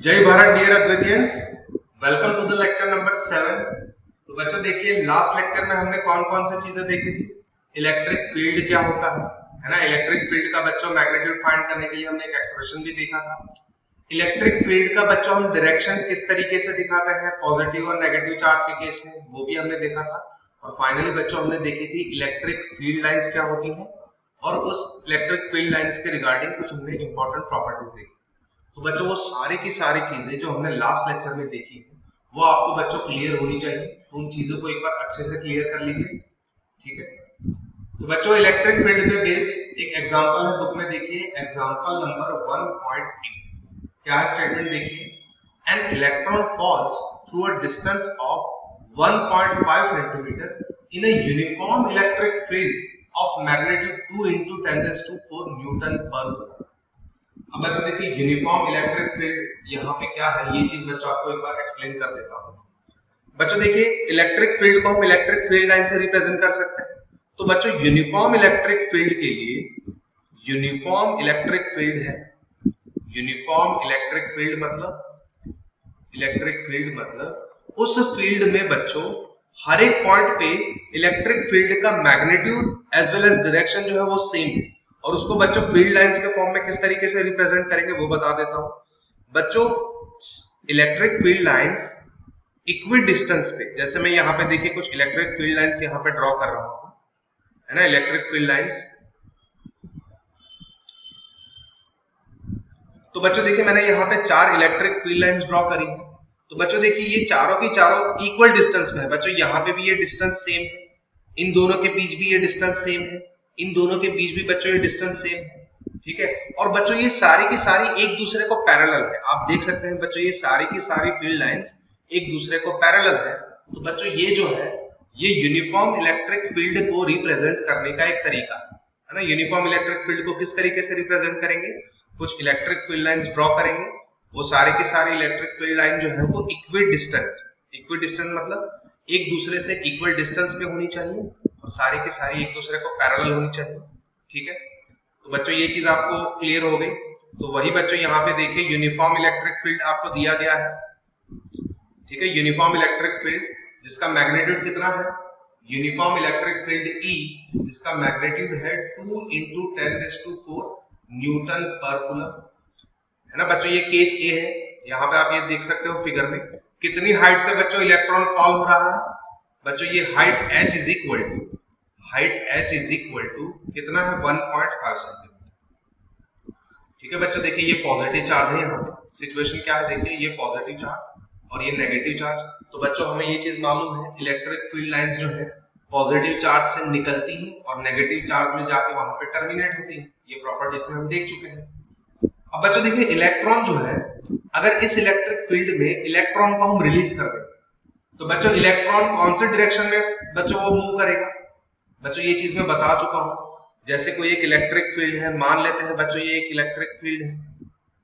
जय Bharat dear Advaitians, welcome to the lecture number 7। तो बच्चों देखिए, लास्ट लेक्चर में हमने कौन कौन सी चीजें देखी थी। इलेक्ट्रिक फील्ड क्या होता है ना। इलेक्ट्रिक फील्ड का बच्चों मैग्नीट्यूड फाइंड करने के लिए हमने एक एक्सप्रेशन भी देखा था। इलेक्ट्रिक फील्ड का बच्चों हम डायरेक्शन किस तरीके से दिखाते हैं पॉजिटिव और नेगेटिव चार्ज के केस में, वो भी हमने देखा था। और फाइनली बच्चों हमने देखी थी इलेक्ट्रिक फील्ड लाइंस क्या होती हैं, और उस इलेक्ट्रिक फील्ड लाइंस के रिगार्डिंग कुछ हमने इंपॉर्टेंट प्रॉपर्टीज देखी। तो बच्चों वो सारी की सारी चीजें जो हमने लास्ट लेक्चर में देखी है वो आपको बच्चों क्लियर होनी चाहिए। तो उन चीजों को एक बार अच्छे से क्लियर कर लीजिए, ठीक है। तो बच्चों इलेक्ट्रिक फील्ड पे बेस्ड एक एग्जांपल है, बुक में देखिए एग्जांपल नंबर 1.8। क्या है स्टेटमेंट देखिए, an electron falls through a distance of 1.5 centimetre in a uniform electric field of magnitude 2 into 10⁴ newton per coulomb. अब बच्चों देखिए यूनिफॉर्म इलेक्ट्रिक फील्ड यहाँ पे क्या है, ये चीज बच्चों आपको एक बार एक्सप्लेन कर देता हूँ। बच्चों देखिए इलेक्ट्रिक फील्ड को हम इलेक्ट्रिक फील्ड लाइन से रिप्रेजेंट कर सकते हैं। तो बच्चों यूनिफॉर्म इलेक्ट्रिक फील्ड के लिए यूनिफॉर्म इलेक्ट्रिक फील्ड है। यूनिफॉर्म इलेक्ट्रिक फील्ड मतलब उस फील्ड में बच्चों हर एक पॉइंट पे इलेक्ट्रिक फील्ड का magnitude as well as direction जो है वो सेम है। और उसको बच्चों फील्ड लाइंस के फॉर्म में किस तरीके से रिप्रेजेंट करेंगे वो बता देता हूं। बच्चों electric field lines equi distance पे, जैसे मैं यहाँ पे देखिए कुछ इलेक्ट्रिक फील्ड लाइंस यहाँ पे ड्रॉ कर रहा हूं, है ना। इलेक्ट्रिक फील्ड लाइंस, तो बच्चों देखिए मैंने यहाँ पे 4 इलेक्ट्रिक फील्ड लाइंस ड्रॉ करी है। तो बच्चों देखिए ये चारों की चारों इक्वल डिस्टेंस में है। बच्चों यहाँ पे भी ये डिस्टेंस सेम है, इन दोनों के बीच भी ये डिस्टेंस सेम है, इन दोनों के बीच भी बच्चों ये डिस्टेंस सेम है, ठीक है। और बच्चों ये सारी की सारी एक दूसरे को पैरेलल है। आप देख सकते हैं बच्चों ये सारी की सारी फील्ड लाइंस एक दूसरे को पैरेलल है। तो बच्चों ये जो है ये यूनिफॉर्म इलेक्ट्रिक फील्ड को रिप्रेजेंट करने का एक तरीका है ना। यूनिफॉर्म इलेक्ट्रिक फील्ड को किस तरीके से रिप्रेजेंट करेंगे, कुछ इलेक्ट्रिक फील्ड लाइंस ड्रॉ करेंगे, वो सारे की सारी इलेक्ट्रिक फील्ड लाइन जो है वो इक्वी डिस्टेंट मतलब एक दूसरे से इक्वल डिस्टेंस पे होनी चाहिए और सारी की सारी एक दूसरे को पैरेलल होनी चाहिए, ठीक है। तो बच्चों ये चीज आपको क्लियर हो गई। तो वही बच्चों यहाँ पे देखिए यूनिफॉर्म इलेक्ट्रिक फील्ड आपको दिया गया है, ठीक है। यूनिफॉर्म इलेक्ट्रिक फील्ड जिसका मैग्नीट्यूड कितना है, यूनिफॉर्म इलेक्ट्रिक फील्ड E जिसका मैग्नीट्यूड है 2 into 10⁴ न्यूटन पर कूलम, है ना। बच्चों ये केस ए है, यहाँ पे आप ये देख सकते हो फिगर में कितनी हाइट से बच्चों इलेक्ट्रॉन फॉल हो रहा है। बच्चों ये height h is equal to कितना है 1.5 सेंटीमीटर, ठीक है। बच्चों देखिए ये पॉजिटिव चार्ज है, यहाँ पे सिचुएशन क्या है देखिए, ये पॉजिटिव चार्ज और ये नेगेटिव चार्ज। तो बच्चों हमें ये चीज मालूम है इलेक्ट्रिक फील्ड लाइंस जो है पॉजिटिव चार्ज से निकलती है और नेगेटिव चार्ज में जाके वहां पे टर्मिनेट होती है। ये प्रॉपर्टीज में हम देख चुके हैं। अब बच्चों देखिए इलेक्ट्रॉन जो है अगर इस इलेक्ट्रिक फील्ड में इलेक्ट्रॉन को हम रिलीज कर दें तो बच्चों इलेक्ट्रॉन कौन से डायरेक्शन में बच्चों वो मूव करेगा। बच्चों ये चीज मैं बता चुका हूं, जैसे कोई एक इलेक्ट्रिक फील्ड है, मान लेते हैं बच्चों ये एक इलेक्ट्रिक फील्ड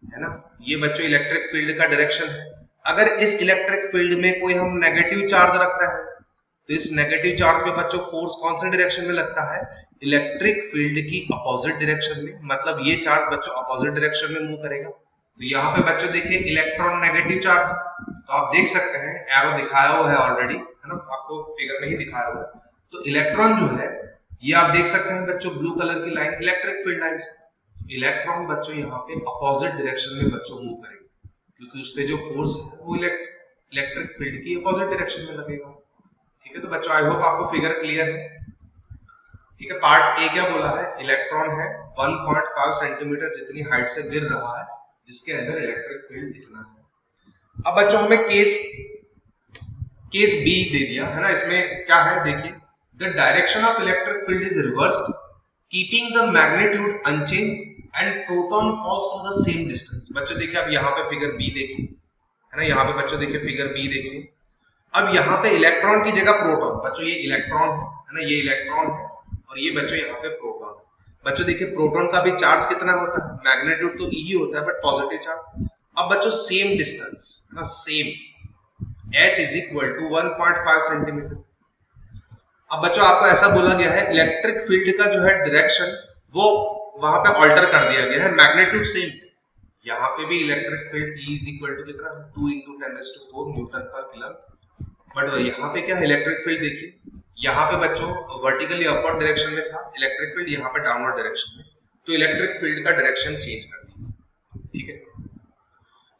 है ना। ये बच्चों इलेक्ट्रिक फील्ड का डायरेक्शन है। अगर इस इलेक्ट्रिक फील्ड में कोई हम नेगेटिव चार्ज रख रहे हैं तो इस नेगेटिव चार्ज पे बच्चों फोर्स कौन से डायरेक्शन में लगता है, इलेक्ट्रिक फील्ड की अपोजिट डायरेक्शन में। मतलब ये चार्ज बच्चों अपोजिट डायरेक्शन में मूव करेगा। तो यहाँ पे बच्चों देखिए इलेक्ट्रॉन नेगेटिव चार्ज है, तो आप देख सकते हैं एरो दिखाया हुआ है ऑलरेडी, है ना, आपको फिगर में ही दिखाया हुआ है। तो इलेक्ट्रॉन जो है ये आप देख सकते हैं बच्चों ब्लू कलर की लाइन इलेक्ट्रिक फील्ड लाइन से। इलेक्ट्रॉन बच्चों यहाँ पे अपोजिट डायरेक्शन में बच्चों मूव करेगा, क्योंकि उस पे जो फोर्स है वो इलेक्ट्रिक फील्ड की अपोजिट डायरेक्शन में लगेगा, ठीक है। तो बच्चों आई होप आपको फिगर क्लियर है, ठीक है। पार्ट ए क्या बोला है, इलेक्ट्रॉन है 1.5 सेंटीमीटर जितनी हाइट से गिर रहा है, जिसके अंदर इलेक्ट्रिक फील्ड इतना है। अब बच्चों हमें केस बी दे दिया है ना। इसमें क्या है देखिए, the direction of electric field is reversed keeping the magnitude unchanged and proton falls through the same distance. बच्चों देखिए अब यहाँ पे फिगर बी देखिए, है ना। यहाँ पे बच्चों देखिए फिगर बी देखिए, अब यहाँ पे इलेक्ट्रॉन की जगह प्रोटॉन, बच्चों ये इलेक्ट्रॉन है ना, ये इलेक्ट्रॉन है और ये बच्चों यहाँ पे प्रोटॉन है। बच्चों देखिए प्रोटॉन का भी चार्ज कितना होता है, मैग्नीट्यूड तो ई होता है बट पॉजिटिव चार्ज। अब बच्चों सेम डिस्टेंस है ना, same h is equal to 1.5 centimetre. अब बच्चों आपको ऐसा बोला गया है इलेक्ट्रिक फील्ड का जो है डायरेक्शन वो वहां पे ऑल्टर कर दिया गया है, मैग्नीट्यूड सेम, यहाँ पे भी electric field E is equal to कितना, 2 × 10⁴ न्यूटन पर कूलम। बट यहाँ पे क्या है, इलेक्ट्रिक फील्ड देखिए, यहाँ पे बच्चों वर्टिकली अपवर्ड डायरेक्शन में था इलेक्ट्रिक फील्ड, यहाँ पे डाउनवर्ड डायरेक्शन में, तो इलेक्ट्रिक फील्ड का डायरेक्शन चेंज कर दिया, ठीक है।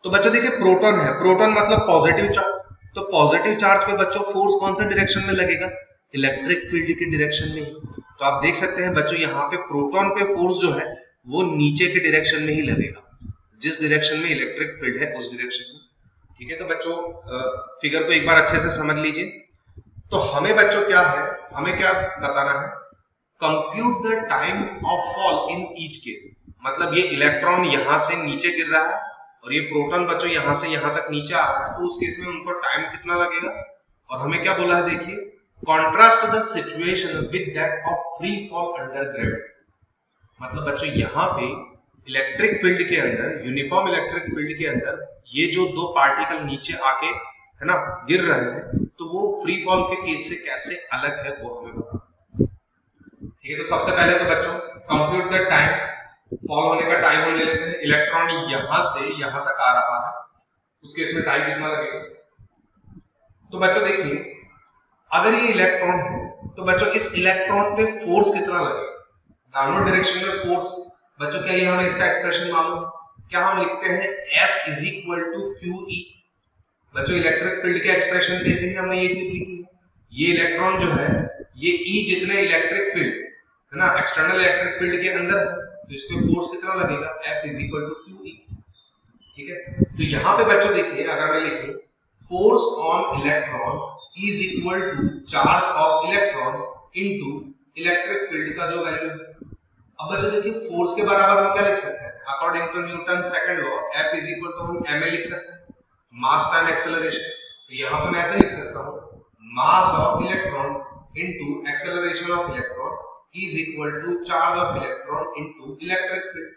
तो बच्चों देखिए प्रोटॉन है, प्रोटॉन मतलब पॉजिटिव चार्ज, तो पॉजिटिव चार्ज पे बच्चों फोर्स कौन सा डायरेक्शन में लगेगा, इलेक्ट्रिक फील्ड के डायरेक्शन में। तो आप देख सकते हैं बच्चों यहाँ पे प्रोटॉन पे फोर्स जो है वो नीचे के डायरेक्शन में ही लगेगा, जिस डायरेक्शन में इलेक्ट्रिक फील्ड है उस डायरेक्शन में, ठीक है। तो बच्चों फिगर को एक बार अच्छे से समझ लीजिए। तो हमें बच्चों क्या है, हमें क्या बताना है, compute the time of fall in each case. मतलब ये इलेक्ट्रॉन यहां से नीचे गिर रहा है और ये प्रोटॉन बच्चों यहां से यहां तक नीचे आ रहा है, तो उस केस में उनको टाइम कितना लगेगा। और हमें क्या बोला है देखिए, contrast the situation with that of free fall under gravity. मतलब बच्चों यहाँ पे इलेक्ट्रिक फील्ड के अंदर, यूनिफॉर्म इलेक्ट्रिक फील्ड के अंदर ये जो दो पार्टिकल नीचे आके है ना गिर रहे हैं, तो वो फ्री फॉल के केस से कैसे अलग है वो हमें बताना, ठीक है। तो सबसे पहले तो बच्चों कंप्यूट द टाइम, फॉल होने का टाइम हम ले लेते हैं। इलेक्ट्रॉन यहां से यहां तक आ रहा है, उस केस में टाइम कितना लगेगा। तो बच्चों देखिए, अगर ये इलेक्ट्रॉन है तो बच्चों इस इलेक्ट्रॉन पे फोर्स कितना लगेगा, डाउनवर्ड डायरेक्शन में फोर्स। बच्चों क्या ये हमें इसका एक्सप्रेशन मालूम है, क्या हम लिखते हैं F = QE। बच्चों इलेक्ट्रिक फील्ड के एक्सप्रेशन पे से ही हमने ये चीज लिखी है, ये इलेक्ट्रॉन जो है ये E जितने इलेक्ट्रिक फील्ड है ना एक्सटर्नल इलेक्ट्रिक फील्ड के अंदर है, तो इस पे फोर्स कितना लगेगा, F = QE, ठीक है। तो यहाँ पे बच्चों देखिए, अगर मैं लिखूं force on electron is equal to charge of electron into electric field का जो वैल्यू है। अब बच्चों देखिए फोर्स के बराबर हम क्या लिख सकते हैं, according to Newton second law F = हम ma लिख सकते हैं, मास टाइम एक्सेलरेशन। तो यहाँ पे मैं ऐसे लिख सकता हूँ, mass of electron into acceleration of electron is equal to charge of electron into electric field.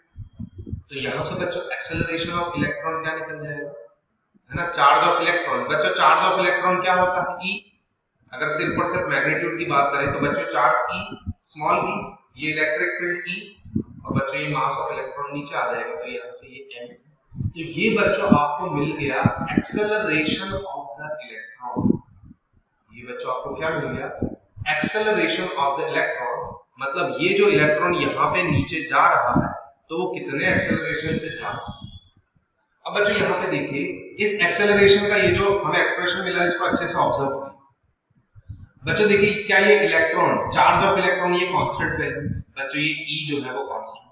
तो यहाँ से बच्चों एक्सेलरेशन ऑफ इलेक्ट्रॉन क्या निकल जाएगा, है ना, चार्ज ऑफ इलेक्ट्रॉन। बच्चों चार्ज ऑफ इलेक्ट्रॉन क्या होता है, E। अगर सिर्फ और सिर्फ मैग्नीट्यूड की बात करें तो बच्चों चार्ज E, स्मॉल e, ये इलेक्ट्रिक फील्ड E, और बच्चों ये मास ऑफ इलेक्ट्रॉन नीचे आ जाएगा, तो यहाँ से ये m। तो ये बच्चों आपको मिल गया एक्सेलरेशन ऑफ द इलेक्ट्रॉन। ये बच्चों आपको क्या मिल गया, एक्सेलरेशन ऑफ द इलेक्ट्रॉन। मतलब ये जो इलेक्ट्रॉन यहाँ पे नीचे जा रहा है तो वो कितने एक्सेलरेशन से जा रहा है। अब बच्चों यहाँ पे देखिए, इस एक्सेलरेशन का ये जो हमें एक्सप्रेशन मिला है इसको अच्छे से ऑब्जर्व करिए। बच्चों देखिए, क्या ये इलेक्ट्रॉन, चार्ज ऑफ इलेक्ट्रॉन ये कांस्टेंट वैल्यू, बच्चों ये E जो है वो constant,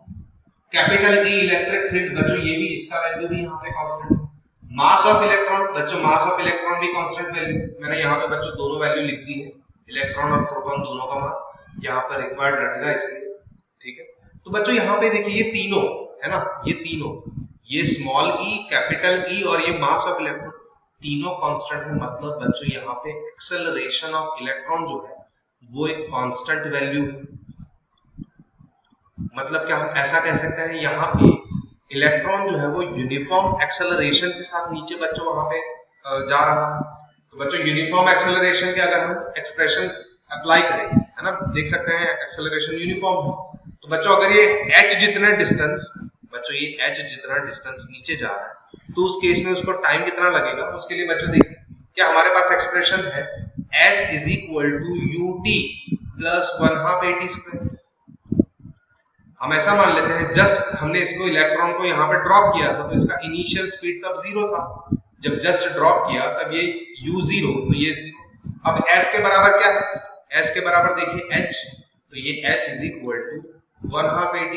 capital E electric field, बच्चों ये भी, इसका वैल्यू भी यहाँ पे कांस्टेंट है। मास ऑफ इलेक्ट्रॉन, बच्चों मास ऑफ इलेक्ट्रॉन भी कांस्टेंट वैल्यू है। मैंने यहाँ पे बच्चों दोनों वैल्यू लिख दी है, इलेक्ट्रॉन और प्रोटॉन दोनों का मास यहाँ पर रिक्वायर्ड रहेगा इसलिए, ठीक है। तो बच्चों यहाँ पे देखिए ये तीनों है ना, ये तीनों, ये स्मॉल e, कैपिटल E और ये मास ऑफ इलेक्ट्रॉन तीनों कांस्टेंट है। मतलब बच्चों यहाँ पे एक्सेलरेशन ऑफ इलेक्ट्रॉन जो है वो एक कांस्टेंट वैल्यू है। मतलब क्या हम ऐसा कह सकते हैं, यहाँ पे इलेक्ट्रॉन जो है वो यूनिफॉर्म एक्सेलरेशन के साथ नीचे बच्चों वहां पे जा रहा है। तो बच्चों यूनिफॉर्म एक्सेलरेशन के अगर हम एक्सप्रेशन अप्लाई करें, है ना, देख सकते हैं एक्सेलरेशन यूनिफॉर्म है। तो बच्चों अगर ये h जितना डिस्टेंस, बच्चों ये h जितना डिस्टेंस नीचे जा रहा है तो उस केस में उसको टाइम कितना लगेगा। उसके लिए बच्चों देखिए, क्या हमारे पास एक्सप्रेशन है s = ut + 1/2 at²। हम ऐसा मान लेते हैं, जस्ट हमने इसको इलेक्ट्रॉन को यहाँ पे ड्रॉप किया था तो इसका इनिशियल स्पीड तब 0 था, जब जस्ट ड्रॉप किया तब ये u0, तो ये 0। अब s के बराबर क्या है, s के बराबर देखिए h, तो ये h = 1/2 at²।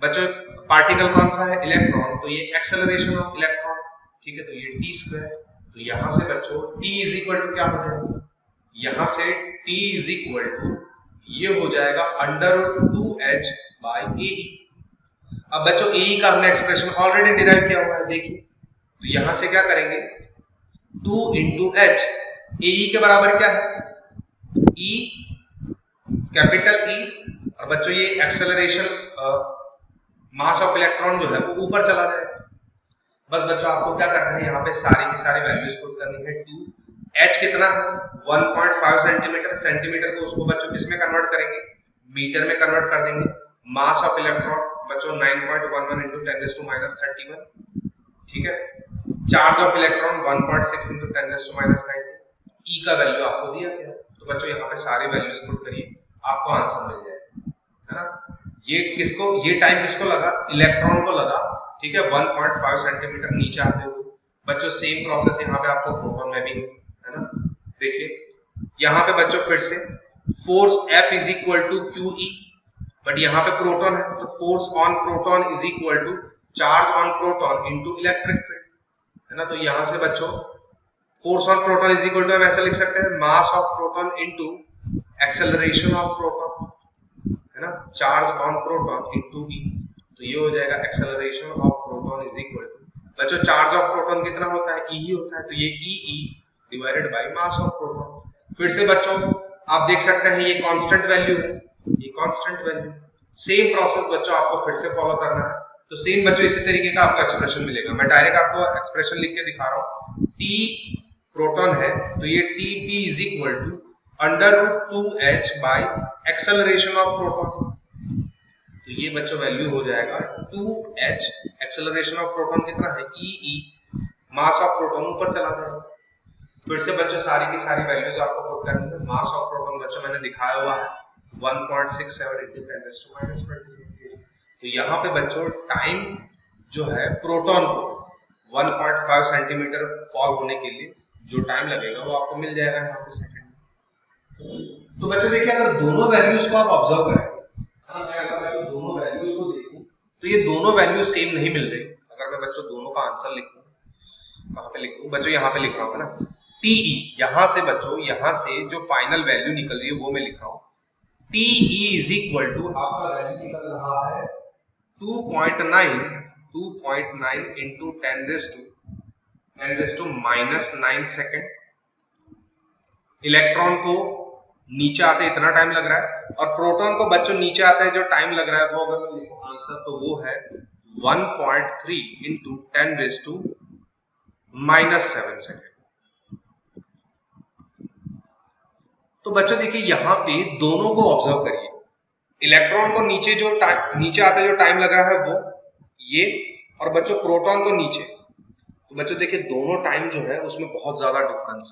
बच्चों पार्टिकल कौन सा है, इलेक्ट्रॉन, तो ये एक्सेलरेशन ऑफ इलेक्ट्रॉन, ठीक है, तो ये t²। तो यहाँ से बच्चों t = क्या हो जाएगा, यहाँ से t = ये हो जाएगा √2h/ae। अब बच्चों ae का हमने एक्सप्रेशन ऑलरेडी डिराइव किया हुआ है, देखिए, तो यहां से क्या करेंगे 2 × h, ae के बराबर क्या है e, कैपिटल E, और बच्चों ये एक्सेलरेशन मास ऑफ इलेक्ट्रॉन जो है वो ऊपर चला जाएगा। बस बच्चों आपको क्या करना है, यहाँ पे सारी की सारी वैल्यूज पुट करनी है। 2 h कितना है 1.5 सेंटीमीटर, सेंटीमीटर को उसको बच्चों किस में कन्वर्ट करेंगे, मीटर में कन्वर्ट कर देंगे। मास ऑफ इलेक्ट्रॉन बच्चों 9.11 इंटू 10⁻⁻31, ठीक है। चार्ज ऑफ इलेक्ट्रॉन 1.6 इंटू 10⁻⁹, ई का वैल्यू आपको दिया गया है। तो बच्चों यहाँ पे सारे वैल्यूज पुट करिए, आपको आंसर मिल जाएगा, है ना। ये टाइम किसको लगा, इलेक्ट्रॉन को लगा, ठीक है, 1.5 सेंटीमीटर नीचे आते हुए। बच्चों सेम प्रोसेस यहाँ पे आपको प्रोटॉन में भी है ना। देखिए यहाँ पे बच्चों फिर से force F is equal to QE, but यहाँ पे प्रोटॉन है तो force on proton is equal to charge on proton into electric field, है ना। तो यहाँ से बच्चों force on proton is equal to हम ऐसा लिख सकते हैं mass of proton into acceleration of proton, है ना, charge on proton into E। तो ये हो जाएगा acceleration of proton is equal to, बच्चों चार्ज ऑफ प्रोटॉन कितना होता है, E ही होता है, तो ये EE divided by mass of proton. फिर से बच्चों आप देख सकते हैं ये कांस्टेंट वैल्यू है, ये कांस्टेंट वैल्यू। सेम प्रोसेस बच्चों आपको फिर से फॉलो करना है। तो सेम बच्चों इसी तरीके का आपको एक्सप्रेशन मिलेगा। मैं डायरेक्ट आपको एक्सप्रेशन लिख के दिखा रहा हूँ। T प्रोटॉन है तो ये TP is equal to √2h by acceleration of proton. तो ये बच्चों वैल्यू हो जाएगा 2h, एक्सेलरेशन ऑफ प्रोटॉन कितना है EE, मास ऑफ प्रोटॉन ऊपर चला जाएगा। फिर से बच्चों सारी की सारी वैल्यूज आपको पुट करनी है। मास ऑफ प्रोटॉन बच्चों मैंने दिखाया हुआ है 1.67 into 10⁻⁻²। तो यहाँ पे बच्चों टाइम जो है प्रोटॉन को 1.5 सेंटीमीटर फॉल होने के लिए जो टाइम लगेगा वो आपको मिल जाएगा यहाँ पे सेकंड। तो बच्चों देखिए अगर दोनों वैल्यूज को आप ऑब्जर्व करें, अगर बच्चों दोनों वैल्यूज को देखूं तो ये दोनों वैल्यूज सेम नहीं मिल रही। अगर मैं बच्चों दोनों का आंसर लिखूं, कहाँ पे लिखूं बच्चों, यहाँ पे लिख रहा हूँ ना, TE। यहाँ से बच्चों यहाँ से जो फाइनल वैल्यू निकल रही है वो मैं लिख रहा हूँ TE इज इक्वल टू, आपका वैल्यू निकल रहा है 2.9 इंटू 10⁻⁻⁹ सेकेंड। इलेक्ट्रॉन को नीचे आते इतना टाइम लग रहा है और प्रोटॉन को बच्चों नीचे आते हैं जो टाइम लग रहा है वो अगर मैं लिखूं आंसर तो वो है 1.3 इंटू 10⁻⁻7 सेकेंड। तो बच्चों देखिए यहाँ पे दोनों को ऑब्जर्व करिए। इलेक्ट्रॉन को नीचे जो नीचे आते जो टाइम लग रहा है वो ये, और बच्चों प्रोटॉन को नीचे। तो बच्चों देखिए दोनों टाइम जो है उसमें बहुत ज्यादा डिफरेंस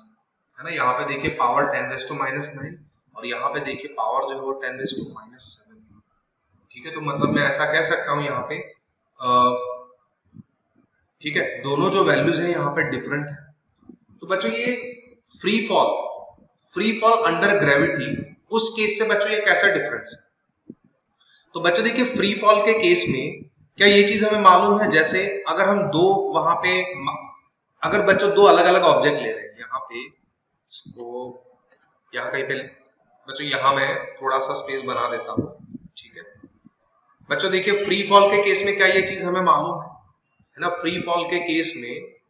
है ना। यहाँ पे देखिए पावर 10⁻⁹ और यहाँ पे देखिए पावर जो है वो 10⁻⁷। ठीक है, तो मतलब मैं ऐसा कह सकता हूँ यहाँ पे ठीक है, दोनों जो वैल्यूज है यहाँ पे डिफरेंट है। तो बच्चों ये फ्री फॉल अंडर ग्रेविटी, उस केस से बच्चों ये कैसा डिफरेंस है। तो बच्चों देखिए फ्री फॉल के केस में क्या ये चीज हमें मालूम है, जैसे अगर हम दो वहां पे अगर बच्चों दो अलग अलग ऑब्जेक्ट ले रहे हैं, यहाँ पे इसको यहाँ कहीं पे बच्चों यहाँ मैं थोड़ा सा स्पेस बना देता हूँ, ठीक है। बच्चों देखिए फ्री फॉल के केस में क्या ये चीज हमें मालूम है ना। फ्री फॉल के केस में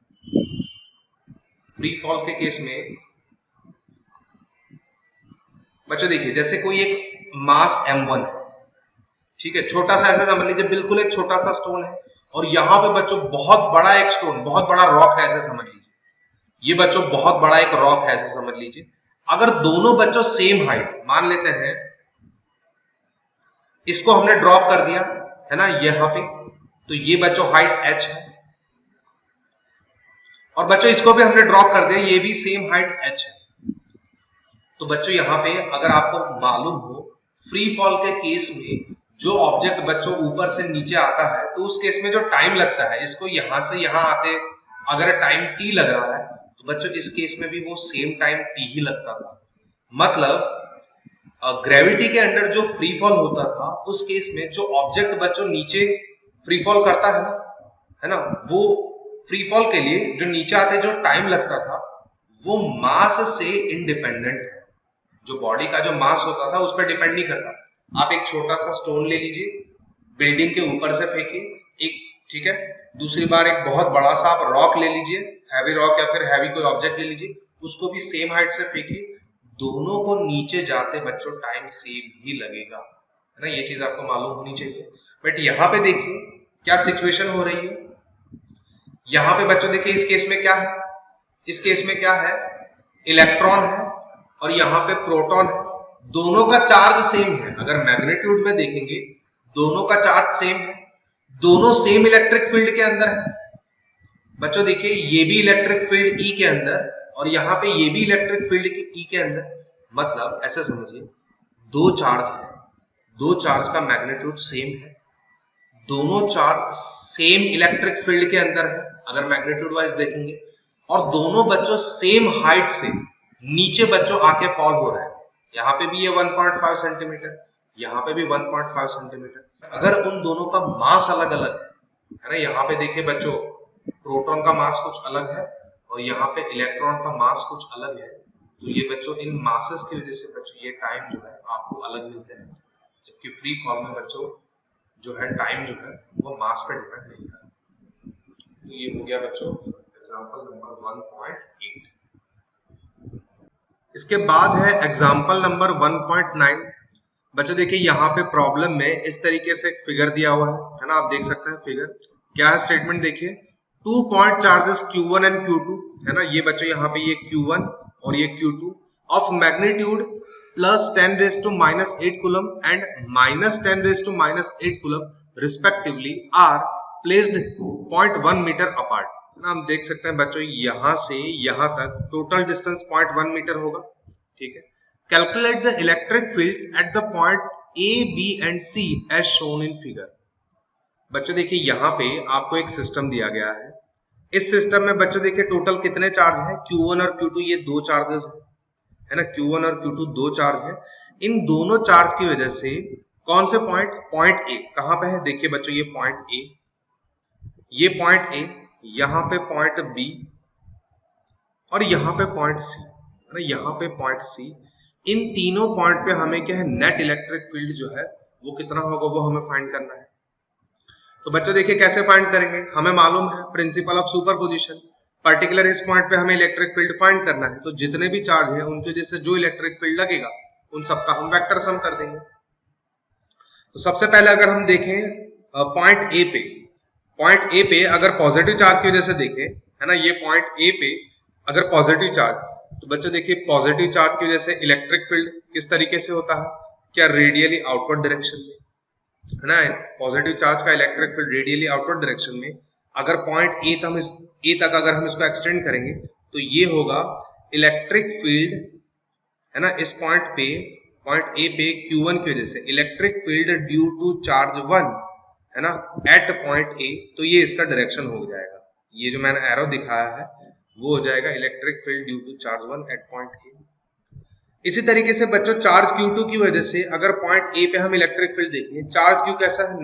बच्चों देखिए जैसे कोई एक मास m1 है, ठीक है, छोटा सा ऐसा समझ लीजिए, बिल्कुल एक छोटा सा स्टोन है, और यहाँ पे बच्चों बहुत बड़ा एक स्टोन, बहुत बड़ा रॉक है ऐसे समझ लीजिए। ये बच्चों बहुत बड़ा एक रॉक है ऐसे समझ लीजिए। अगर दोनों बच्चों सेम हाइट मान लेते हैं, इसको हमने ड्रॉप कर दिया है ना यहाँ पे, तो ये बच्चों हाइट h है, और बच्चों इसको भी हमने ड्रॉप कर दिया, ये भी सेम हाइट h है। तो बच्चों यहाँ पे अगर आपको मालूम हो फ्री फॉल के केस में जो ऑब्जेक्ट बच्चों ऊपर से नीचे आता है तो उस केस में जो टाइम लगता है, इसको यहां से यहां आते अगर टाइम t लग रहा है तो बच्चों इस केस में भी वो सेम टाइम t ही लगता था। मतलब ग्रेविटी के अंडर जो फ्री फॉल होता था उस केस में जो ऑब्जेक्ट बच्चों नीचे फ्री फॉल करता है ना, वो फ्री फॉल के लिए जो नीचे आते जो टाइम लगता था वो मास से इंडिपेंडेंट है। जो बॉडी का जो मास होता था उस पर डिपेंड नहीं करता। आप एक छोटा सा स्टोन ले लीजिए, बिल्डिंग के ऊपर से फेंकिए एक, ठीक है, दूसरी बार एक बहुत बड़ा सा आप रॉक ले लीजिए, हैवी रॉक या फिर हैवी कोई ऑब्जेक्ट ले लीजिए, उसको भी सेम हाइट से फेंकिए, दोनों को नीचे जाते बच्चों टाइम सेम ही लगेगा, है ना। ये चीज आपको मालूम होनी चाहिए। बट यहाँ पे देखिए क्या सिचुएशन हो रही है। यहाँ पे बच्चों देखिए इस केस में क्या है, इस केस में क्या है, इलेक्ट्रॉन है और यहाँ पे प्रोटॉन है, दोनों का चार्ज सेम है। अगर मैग्नीट्यूड में देखेंगे दोनों का चार्ज सेम है, दोनों सेम इलेक्ट्रिक फील्ड के अंदर है। बच्चों देखिए ये भी इलेक्ट्रिक फील्ड ई के अंदर और यहाँ पे ये भी इलेक्ट्रिक फील्ड के ई के अंदर, मतलब ऐसे समझिए दो चार्ज है, दो चार्ज का मैग्नीट्यूड सेम है, दोनों चार्ज सेम इलेक्ट्रिक फील्ड के अंदर है अगर मैग्नीट्यूड वाइज देखेंगे, और दोनों बच्चों सेम हाइट से नीचे बच्चों आके फॉल हो रहे हैं। यहाँ पे भी ये 1.5 सेंटीमीटर, यहाँ पे भी 1.5 सेंटीमीटर। अगर उन दोनों का मास अलग अलग है ना, यहाँ पे देखिए बच्चों प्रोटॉन का मास कुछ अलग है और यहाँ पे इलेक्ट्रॉन का मास कुछ अलग है, तो ये बच्चों इन मासेस की वजह से बच्चों ये टाइम जो है आपको अलग मिलते हैं, जबकि फ्री फॉल में बच्चों जो है टाइम जो है वो मास पे डिपेंड नहीं करता। तो ये हो गया बच्चों एग्जांपल नंबर 1.8। इसके बाद है एग्जांपल नंबर 1.9। बच्चों देखिए यहाँ पे प्रॉब्लम में इस तरीके से एक फिगर दिया हुआ है ना, आप देख सकते हैं फिगर क्या है। स्टेटमेंट देखिए 2 point charges Q1 and Q2 है ना, ये बच्चों यहाँ पे ये Q1 और ये Q2 of magnitude +10⁻⁸ coulomb and -10⁻⁸ coulomb respectively are placed 0.1 metre apart है ना। हम देख सकते हैं बच्चों यहाँ से यहाँ तक टोटल डिस्टेंस 0.1 मीटर होगा, ठीक है। Calculate the electric fields at the point A, B and C as shown in figure. बच्चों देखिए यहाँ पे आपको एक सिस्टम दिया गया है। इस सिस्टम में बच्चों देखिए टोटल कितने चार्ज हैं, Q1 और Q2 ये दो चार्जेस है ना, Q1 और Q2 दो चार्ज है। इन दोनों चार्ज की वजह से कौन से पॉइंट A कहां पे है, देखिए बच्चों ये पॉइंट A, ये पॉइंट A, यहाँ पे पॉइंट B और यहाँ पे पॉइंट C है ना, यहाँ पे पॉइंट C। इन तीनों पॉइंट पे हमें क्या है नेट इलेक्ट्रिक फील्ड जो है वो कितना होगा वो हमें फाइंड करना है। तो बच्चों देखिए कैसे फाइंड करेंगे, हमें मालूम है प्रिंसिपल ऑफ सुपरपोजिशन, पर्टिकुलर इस पॉइंट पे हमें इलेक्ट्रिक फील्ड फाइंड करना है, तो जितने भी चार्ज हैं उनकी वजह से जो इलेक्ट्रिक फील्ड लगेगा उन सबका हम वेक्टर सम कर देंगे। तो सबसे पहले अगर हम देखें पॉइंट ए पे अगर पॉजिटिव चार्ज की वजह से देखें है ना, ये पॉइंट ए पे अगर पॉजिटिव चार्ज, तो बच्चों देखिए पॉजिटिव चार्ज की वजह से इलेक्ट्रिक फील्ड किस तरीके से होता है, क्या रेडियली आउटवर्ड डायरेक्शन में है ना। पॉजिटिव चार्ज का electric field radially outward direction में, अगर पॉइंट ए तक अगर हम इसको एक्सटेंड करेंगे तो ये होगा इलेक्ट्रिक फील्ड है ना। इस पॉइंट ए पे Q1 की वजह से electric field due to charge 1 है ना एट पॉइंट ए, तो ये इसका डायरेक्शन हो जाएगा, ये जो मैंने एरो दिखाया है वो हो जाएगा electric field due to charge 1 at point A. इसी तरीके से बच्चों चार्ज Q2 की वजह से अगर पॉइंट ए पे हम इलेक्ट्रिक फील्ड देखें, चार्ज Q कैसा है,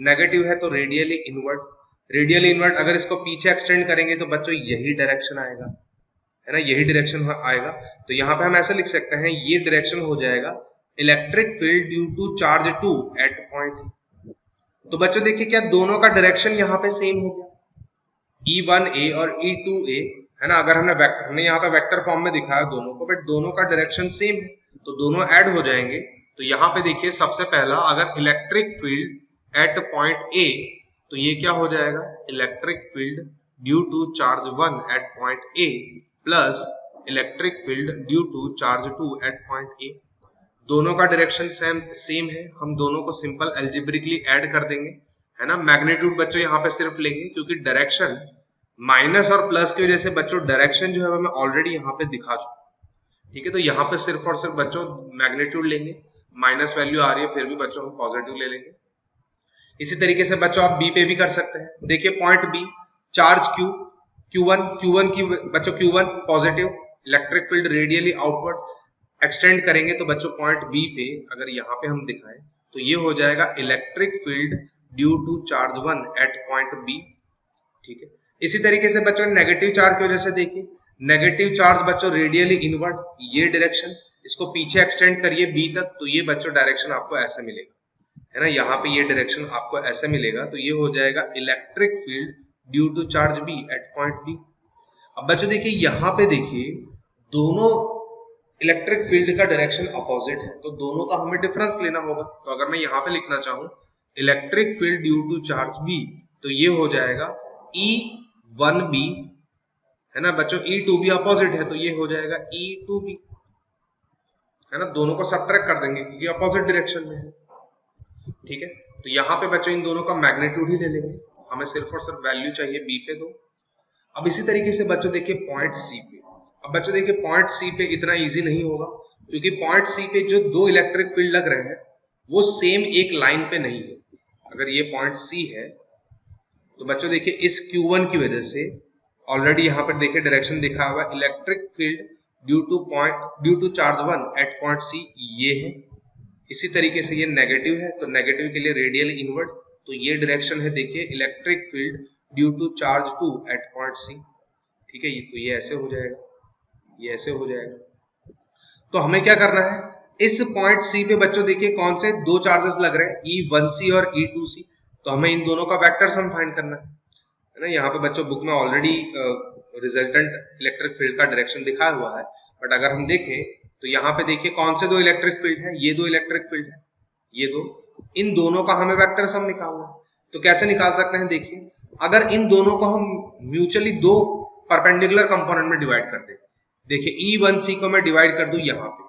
नेगेटिव है, तो रेडियली इनवर्ट अगर इसको पीछे एक्सटेंड करेंगे तो बच्चों यही डायरेक्शन आएगा है ना, यही डायरेक्शन आएगा। तो यहाँ पे हम ऐसे लिख सकते हैं ये डायरेक्शन हो जाएगा electric field due to charge 2 at point A. तो बच्चों देखिए क्या दोनों का डायरेक्शन यहाँ पे सेम हो गया, E1A और E2A है ना। अगर हमने यहाँ पे वेक्टर फॉर्म में दिखाया दोनों को, बट दोनों का डायरेक्शन सेम है तो दोनों ऐड हो जाएंगे। तो यहाँ पे देखिए सबसे पहला अगर electric field at point A, तो ये क्या हो जाएगा electric field due to charge 1 at point A plus electric field due to charge 2 at point A. दोनों का डायरेक्शन सेम है, हम दोनों को सिंपल एल्जेब्रिकली ऐड कर देंगे है ना। मैग्नीट्यूड बच्चों यहाँ पे सिर्फ लेंगे क्योंकि डायरेक्शन माइनस और प्लस की वजह से बच्चों डायरेक्शन जो है मैं ऑलरेडी यहाँ पे दिखा चुका, ठीक है। तो यहाँ पे सिर्फ और सिर्फ बच्चों मैग्नीट्यूड लेंगे, माइनस वैल्यू आ रही है फिर भी बच्चों हम पॉजिटिव ले लेंगे। इसी तरीके से बच्चों आप बी पे भी कर सकते हैं, देखिए पॉइंट बी चार्ज Q1 की बच्चों Q1 positive, electric field radially outward extend करेंगे तो बच्चों पॉइंट बी पे अगर यहाँ पे हम दिखाएं तो ये हो जाएगा electric field due to charge 1 at point B, ठीक है। इसी तरीके से बच्चों नेगेटिव चार्ज की वजह से देखिए नेगेटिव चार्ज बच्चों रेडियली इनवर्ट, ये डायरेक्शन, इसको पीछे एक्सटेंड करिए बी तक तो ये बच्चों डायरेक्शन आपको ऐसे मिलेगा है ना, यहाँ पे ये डायरेक्शन आपको ऐसे मिलेगा। तो ये हो जाएगा electric field due to charge B at point B. अब बच्चों देखिए यहाँ पे देखिए दोनों इलेक्ट्रिक फील्ड का डायरेक्शन अपोजिट है, तो दोनों का हमें डिफरेंस लेना होगा। तो अगर मैं यहाँ पे लिखना चाहूँ electric field due to charge B, तो ये हो जाएगा E1B है ना बच्चों, E2B अपोजिट है तो ये हो जाएगा E2B है ना। दोनों को सबट्रैक्ट कर देंगे क्योंकि अपोजिट डायरेक्शन में है। ठीक है, तो यहाँ पे बच्चों इन दोनों का मैग्नीट्यूड ही ले लेंगे, हमें सिर्फ और सिर्फ वैल्यू चाहिए बी पे दो। अब इसी तरीके से बच्चों देखिए पॉइंट सी पे, अब बच्चों देखिए पॉइंट सी पे इतना इजी नहीं होगा, क्योंकि पॉइंट सी पे जो दो इलेक्ट्रिक फील्ड लग रहे हैं वो सेम एक लाइन पे नहीं है। अगर ये पॉइंट सी है तो बच्चों देखिए इस Q1 की वजह से ऑलरेडी यहाँ पर देखिए डायरेक्शन दिखा हुआ है, electric field due to charge 1 at point C ये है। इसी तरीके से ये नेगेटिव है, तो नेगेटिव के लिए रेडियल इनवर्ड, तो ये डायरेक्शन है देखिए electric field due to charge 2 at point C. ठीक है, तो ये ऐसे हो जाएगा, ये ऐसे हो जाएगा। तो हमें क्या करना है, इस पॉइंट सी पे बच्चों देखिए कौन से दो चार्जेस लग रहे हैं, E1C और E2C, तो हमें इन दोनों का वेक्टर सम फाइंड करना है ना। यहाँ पे बच्चों बुक में ऑलरेडी रिजल्टेंट इलेक्ट्रिक फील्ड का डायरेक्शन दिखाया हुआ है, बट अगर हम देखें तो यहाँ पे देखिए कौन से दो इलेक्ट्रिक फील्ड है, ये दो इलेक्ट्रिक फील्ड है, ये दो, इन दोनों का हमें वेक्टर सम निकालना है। तो कैसे निकाल सकते हैं, देखिए अगर इन दोनों को हम म्यूचुअली दो परपेंडिकुलर कंपोनेंट में डिवाइड कर दें, देखिए E1C को मैं डिवाइड कर दूं यहाँ पे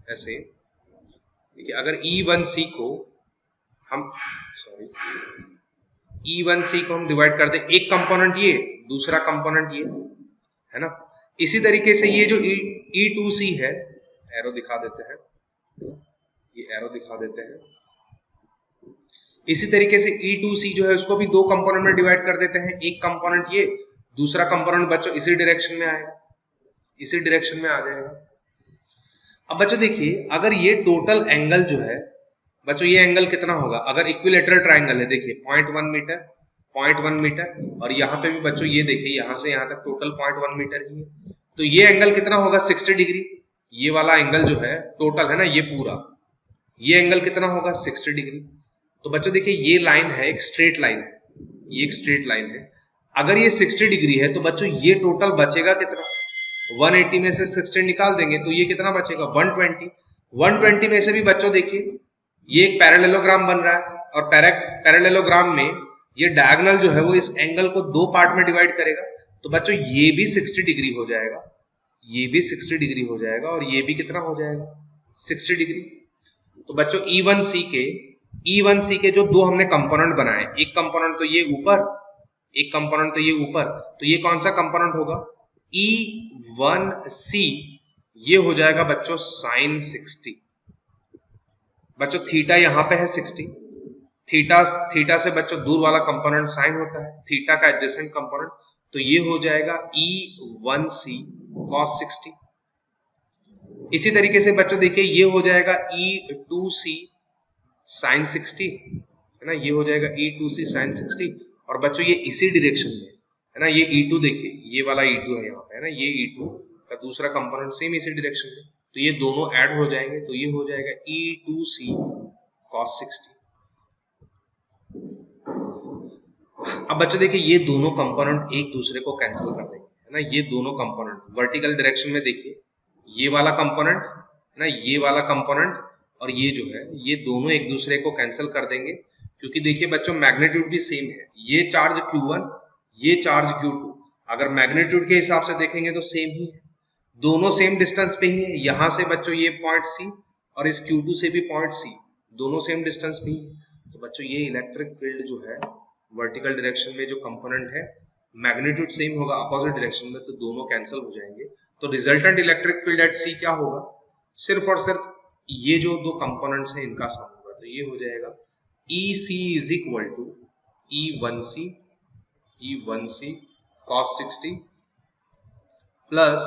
ऐसे, देखिए अगर E1C को हम E1C को हम डिवाइड कर दें, एक कंपोनेंट ये दूसरा कंपोनेंट ये है ना। इसी तरीके से ये जो E2C है, एरो दिखा देते हैं, ये एरो दिखा देते हैं, इसी तरीके से E2C जो है उसको भी दो कंपोनेंट में डिवाइड कर देते हैं, एक कंपोनेंट ये दूसरा कंपोनेंट बच्चों इसी डायरेक्शन में आएगा, इसी डायरेक्शन में आ जाएगा। अब बच्चों देखिए अगर ये टोटल एंगल जो है बच्चों, ये एंगल कितना होगा, अगर इक्विलेटरल ट्राइंगल है देखिए 0.1 मीटर 0.1 मीटर, और यहाँ पे भी बच्चों ये देखिए यहाँ से यहाँ तक टोटल 0.1 मीटर ही है, तो ये एंगल कितना होगा 60 डिग्री। ये वाला एंगल जो है टोटल है ना, ये पूरा ये एंगल कितना होगा 60 डिग्री। तो बच्चों देखिए ये लाइन है, एक स्ट्रेट लाइन है, ये एक स्ट्रेट लाइन है, अगर ये 60 डिग्री है तो बच्चों ये टोटल बचेगा कितना, 180 में से 60 निकाल देंगे तो ये कितना बचेगा 120। 120 में से भी बच्चों देखिए ये एक पैरेललोग्राम बन रहा है, और पैरेललोग्राम में ये डायगोनल जो है वो इस एंगल को दो पार्ट में डिवाइड करेगा, तो बच्चों ये भी 60 डिग्री हो जाएगा, ये भी 60 डिग्री हो जाएगा, और ये भी कितना हो जाएगा 60 डिग्री। तो बच्चों E1C के जो दो हमने कंपोनेंट बनाए, एक कंपोनेंट तो ये ऊपर, एक कंपोनेंट तो ये ऊपर, तो ये कौन सा कंपोनेंट होगा E1C, ये हो जाएगा बच्चों sin 60। बच्चों थीटा यहाँ पे है 60, थीटा से बच्चों दूर वाला कंपोनेंट साइन होता है, थीटा का एडजेसेंट कंपोनेंट, तो ये हो जाएगा E1C cos 60। इसी तरीके से बच्चों देखिए ये हो जाएगा E2C sin 60 है ना, ये हो जाएगा E2C sin 60, और बच्चों ये इसी डायरेक्शन में है ना, ये E2 देखिए, ये वाला E2 है यहाँ पे है ना, ये E2 का दूसरा कंपोनेंट सेम इसी डायरेक्शन में, तो ये दोनों ऐड हो जाएंगे, तो ये हो जाएगा E2C cos 60। अब बच्चों देखिए ये दोनों कंपोनेंट एक दूसरे को कैंसिल कर देंगे है ना, ये दोनों कंपोनेंट वर्टिकल डायरेक्शन में देखिए, ये वाला कंपोनेंट है ना, ये वाला कंपोनेंट और ये जो है ये दोनों एक दूसरे को कैंसिल कर देंगे, क्योंकि देखिए बच्चों मैग्नीट्यूड भी सेम है, ये चार्ज Q1 ये चार्ज Q2, अगर मैग्नीट्यूड के हिसाब से देखेंगे तो सेम ही है, दोनों सेम डिस्टेंस पे ही है, यहां से बच्चों ये पॉइंट C और इस Q2 से भी पॉइंट C दोनों सेम डिस्टेंस पे ही है, तो बच्चों ये इलेक्ट्रिक फील्ड जो है वर्टिकल डायरेक्शन में जो कंपोनेंट है मैग्नीट्यूड सेम होगा अपोजिट डायरेक्शन में, तो दोनों कैंसिल हो जाएंगे, तो resultant electric field eight C क्या होगा, सिर्फ और सिर्फ ये जो दो कंपोनेंट्स हैं इनका सम होगा, तो ये हो जाएगा EC is equal to E1C cos 60 plus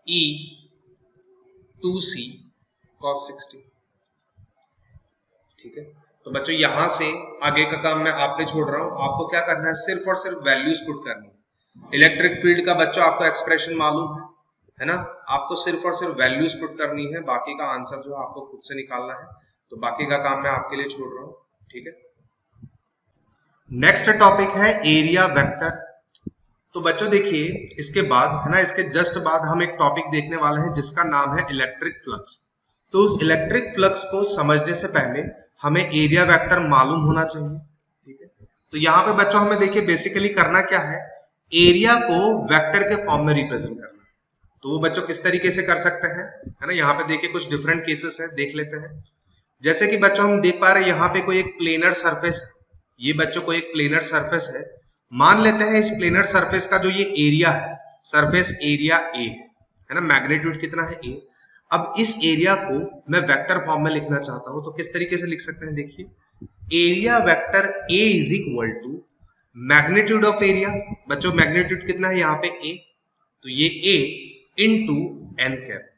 E2C cos 60। ठीक है, तो बच्चों यहां से आगे का काम मैं आप पे छोड़ रहा हूं, आपको क्या करना है सिर्फ और सिर्फ वैल्यूज पुट करनी है। इलेक्ट्रिक फील्ड का बच्चों आपको एक्सप्रेशन मालूम है ना, आपको सिर्फ और सिर्फ वैल्यूज पुट करनी है, बाकी का आंसर जो आपको खुद से निकालना है, तो बाकी का काम मैं आपके लिए छोड़ रहा हूं। ठीक है, नेक्स्ट टॉपिक है एरिया वेक्टर। तो बच्चों देखिए इसके बाद है ना, इसके जस्ट बाद हम एक टॉपिक देखने वाले हैं जिसका नाम है इलेक्ट्रिक फ्लक्स। तो उस इलेक्ट्रिक फ्लक्स को समझने से पहले हमें एरिया वेक्टर मालूम होना चाहिए। ठीक है, तो यहाँ पे बच्चों हमें देखिए बेसिकली करना क्या है, एरिया को वेक्टर के फॉर्म में रिप्रेजेंट करना। तो वो बच्चों किस तरीके से कर सकते हैं है ना, यहाँ पे देखिए कुछ डिफरेंट केसेस है, देख लेते हैं। जैसे कि बच्चों हम देख पा रहे हैं यहाँ पे कोई एक प्लेनर सरफेस है, ये बच्चों को एक प्लेनर सरफेस है। मान लेते हैं इस प्लेनर सरफेस का जो ये एरिया है, सरफेस एरिया ए है ना, मैग्नीट्यूड कितना है ए। अब इस एरिया को मैं वेक्टर फॉर्म में लिखना चाहता हूं, तो किस तरीके से लिख सकते हैं, देखिए area vector A is equal to magnitude of area. बच्चों मैग्नीट्यूड कितना है यहाँ पे ए, तो ये ए इनटू एन कैप।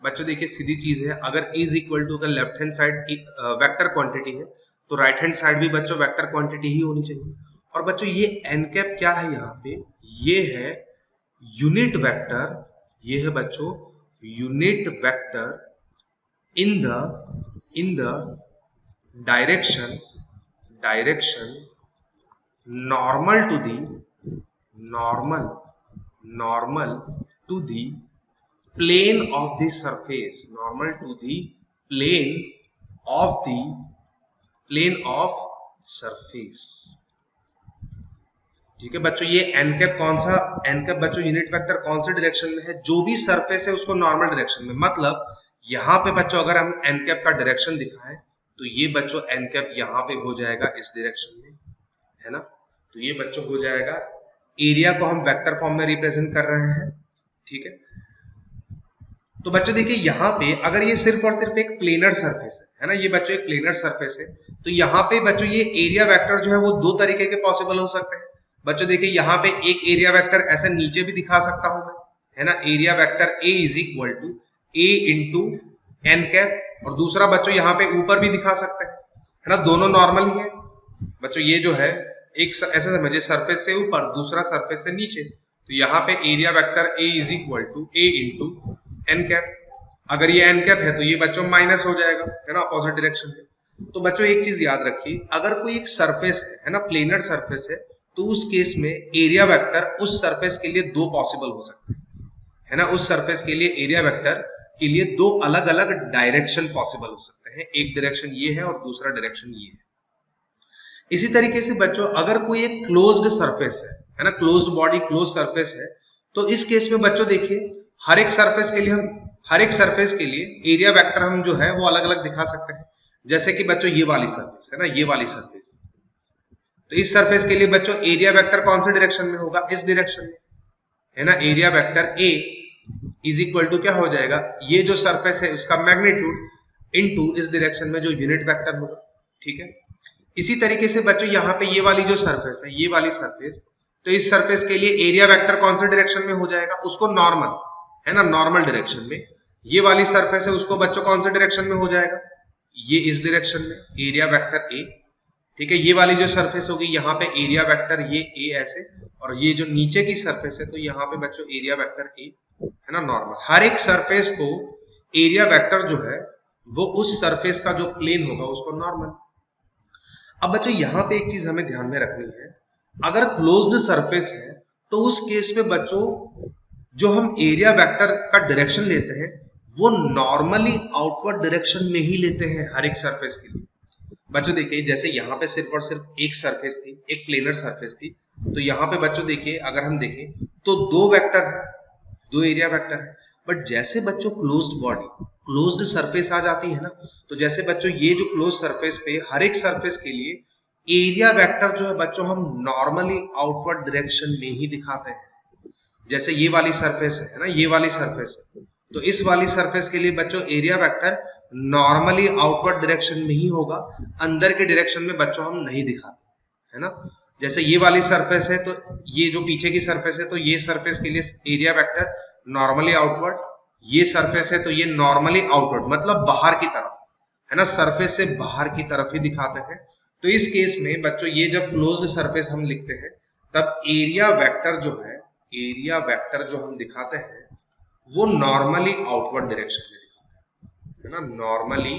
बच्चों देखिए सीधी चीज है, अगर इज इक्वल टू, अगर left hand side vector quantity है तो राइट हैंड साइड भी बच्चों वेक्टर क्वांटिटी ही होनी चाहिए। और बच्चों ये एन कैप क्या है यहाँ पे, ये है यूनिट वेक्टर, ये है बच्चों unit vector in the direction normal to the plane of the surface, normal to the plane of surface। ठीक है बच्चों, ये एन कैप कौन सा, एन कैप बच्चों यूनिट वेक्टर कौन से डायरेक्शन में है, जो भी सरफेस है उसको नॉर्मल डायरेक्शन में। मतलब यहाँ पे बच्चों अगर हम एन कैप का डायरेक्शन दिखाएं तो ये बच्चों एन कैप यहाँ पे हो जाएगा इस डायरेक्शन में, है ना। तो ये बच्चों हो जाएगा, एरिया को हम वेक्टर फॉर्म में रिप्रेजेंट कर रहे हैं, ठीक है। तो बच्चों देखिए यहाँ पे अगर ये सिर्फ और सिर्फ एक प्लेनर सरफेस है ना, ये बच्चों एक प्लेनर सरफेस है, तो यहाँ पे बच्चों ये एरिया वेक्टर जो है वो दो तरीके के पॉसिबल हो सकते हैं। बच्चों देखिए यहाँ पे एक एरिया वेक्टर ऐसे नीचे भी दिखा सकता हूं मैं, है ना, area vector A is equal to A into N cap, और दूसरा बच्चों यहाँ पे ऊपर भी दिखा सकते हैं, है ना, दोनों नॉर्मल ही है। बच्चों ये जो है एक ऐसे समझिए सरफेस से ऊपर दूसरा सरफेस से नीचे, तो यहाँ पे area vector A is equal to A into N cap. अगर ये एन कैप है तो ये बच्चों माइनस हो जाएगा, है ना, अपोजिट डायरेक्शन में। तो बच्चों एक चीज याद रखिए, अगर कोई एक सरफेस है ना, प्लेनर सरफेस है, तो उस केस में एरिया वेक्टर उस सरफेस के लिए दो पॉसिबल हो सकते हैं, है ना, उस सरफेस के लिए एरिया वेक्टर के लिए दो अलग अलग डायरेक्शन पॉसिबल हो सकते हैं, एक डायरेक्शन ये है और दूसरा डायरेक्शन ये है। इसी तरीके से बच्चों अगर कोई एक क्लोज्ड सरफेस है ना, क्लोज्ड बॉडी क्लोज सरफेस है, तो इस केस में बच्चों देखिए हर एक सरफेस के लिए एरिया वेक्टर हम जो है वो अलग अलग दिखा सकते हैं। जैसे कि बच्चों ये वाली सरफेस है ना, ये वाली सरफेस, तो इस सरफेस के लिए बच्चों एरिया वेक्टर कौन से डायरेक्शन में होगा, इस डायरेक्शन में, है ना। Area vector A is equal to क्या हो जाएगा, ये जो सरफेस है उसका मैग्नीट्यूड इनटू इस डायरेक्शन में जो यूनिट वेक्टर होगा, ठीक है। इसी तरीके से बच्चों यहाँ पे ये वाली जो सरफेस है, ये वाली सरफेस, तो इस सरफेस के लिए एरिया वेक्टर कौन से डायरेक्शन में हो जाएगा, उसको नॉर्मल, है ना, नॉर्मल डायरेक्शन में। ये वाली सरफेस है उसको बच्चों कौन से डायरेक्शन में हो जाएगा, ये इस डायरेक्शन में, एरिया वेक्टर ए, ठीक है। ये वाली जो सरफेस होगी यहाँ पे एरिया वेक्टर ये ए ऐसे, और ये जो नीचे की सरफेस है तो यहाँ पे बच्चों एरिया वेक्टर ए, है ना, नॉर्मल। हर एक सरफेस को एरिया वेक्टर जो है वो उस सरफेस का जो प्लेन होगा उसको नॉर्मल। अब बच्चों यहाँ पे एक चीज हमें ध्यान में रखनी है, अगर क्लोज्ड सरफेस है तो उस केस में बच्चों जो हम एरिया वेक्टर का डायरेक्शन लेते हैं वो नॉर्मली आउटवर्ड डायरेक्शन में ही लेते हैं हर एक सरफेस के लिए। बच्चों देखिए जैसे यहाँ पे सिर्फ और सिर्फ एक सरफेस थी, एक प्लेनर सरफेस थी, तो यहाँ पे बच्चों देखिए अगर हम देखें तो दो वेक्टर है, दो एरिया वेक्टर है। बट जैसे बच्चों क्लोज्ड बॉडी क्लोज्ड सरफेस आ जाती है ना, तो जैसे बच्चों ये जो क्लोज सरफेस पे हर एक सरफेस के लिए एरिया वेक्टर जो है बच्चों हम नॉर्मली आउटवर्ड डायरेक्शन में ही दिखाते हैं। जैसे ये वाली सरफेस है ना, ये वाली सरफेस है, तो इस वाली सरफेस के लिए बच्चों area vector normally outward direction में ही होगा, अंदर के डायरेक्शन में बच्चों हम नहीं दिखाते, है ना। जैसे ये वाली सरफेस है तो ये जो पीछे की सरफेस है तो ये सरफेस के लिए एरिया वेक्टर नॉर्मली आउटवर्ड, ये सरफेस है तो ये नॉर्मली आउटवर्ड मतलब बाहर की तरफ, है ना, सरफेस से बाहर की तरफ ही दिखाते हैं। तो इस केस में बच्चों ये जब क्लोज्ड सरफेस हम लिखते हैं तब एरिया वेक्टर जो है, एरिया वेक्टर जो हम दिखाते हैं वो नॉर्मली आउटवर्ड डायरेक्शन में दिखाते हैं, है ना, normally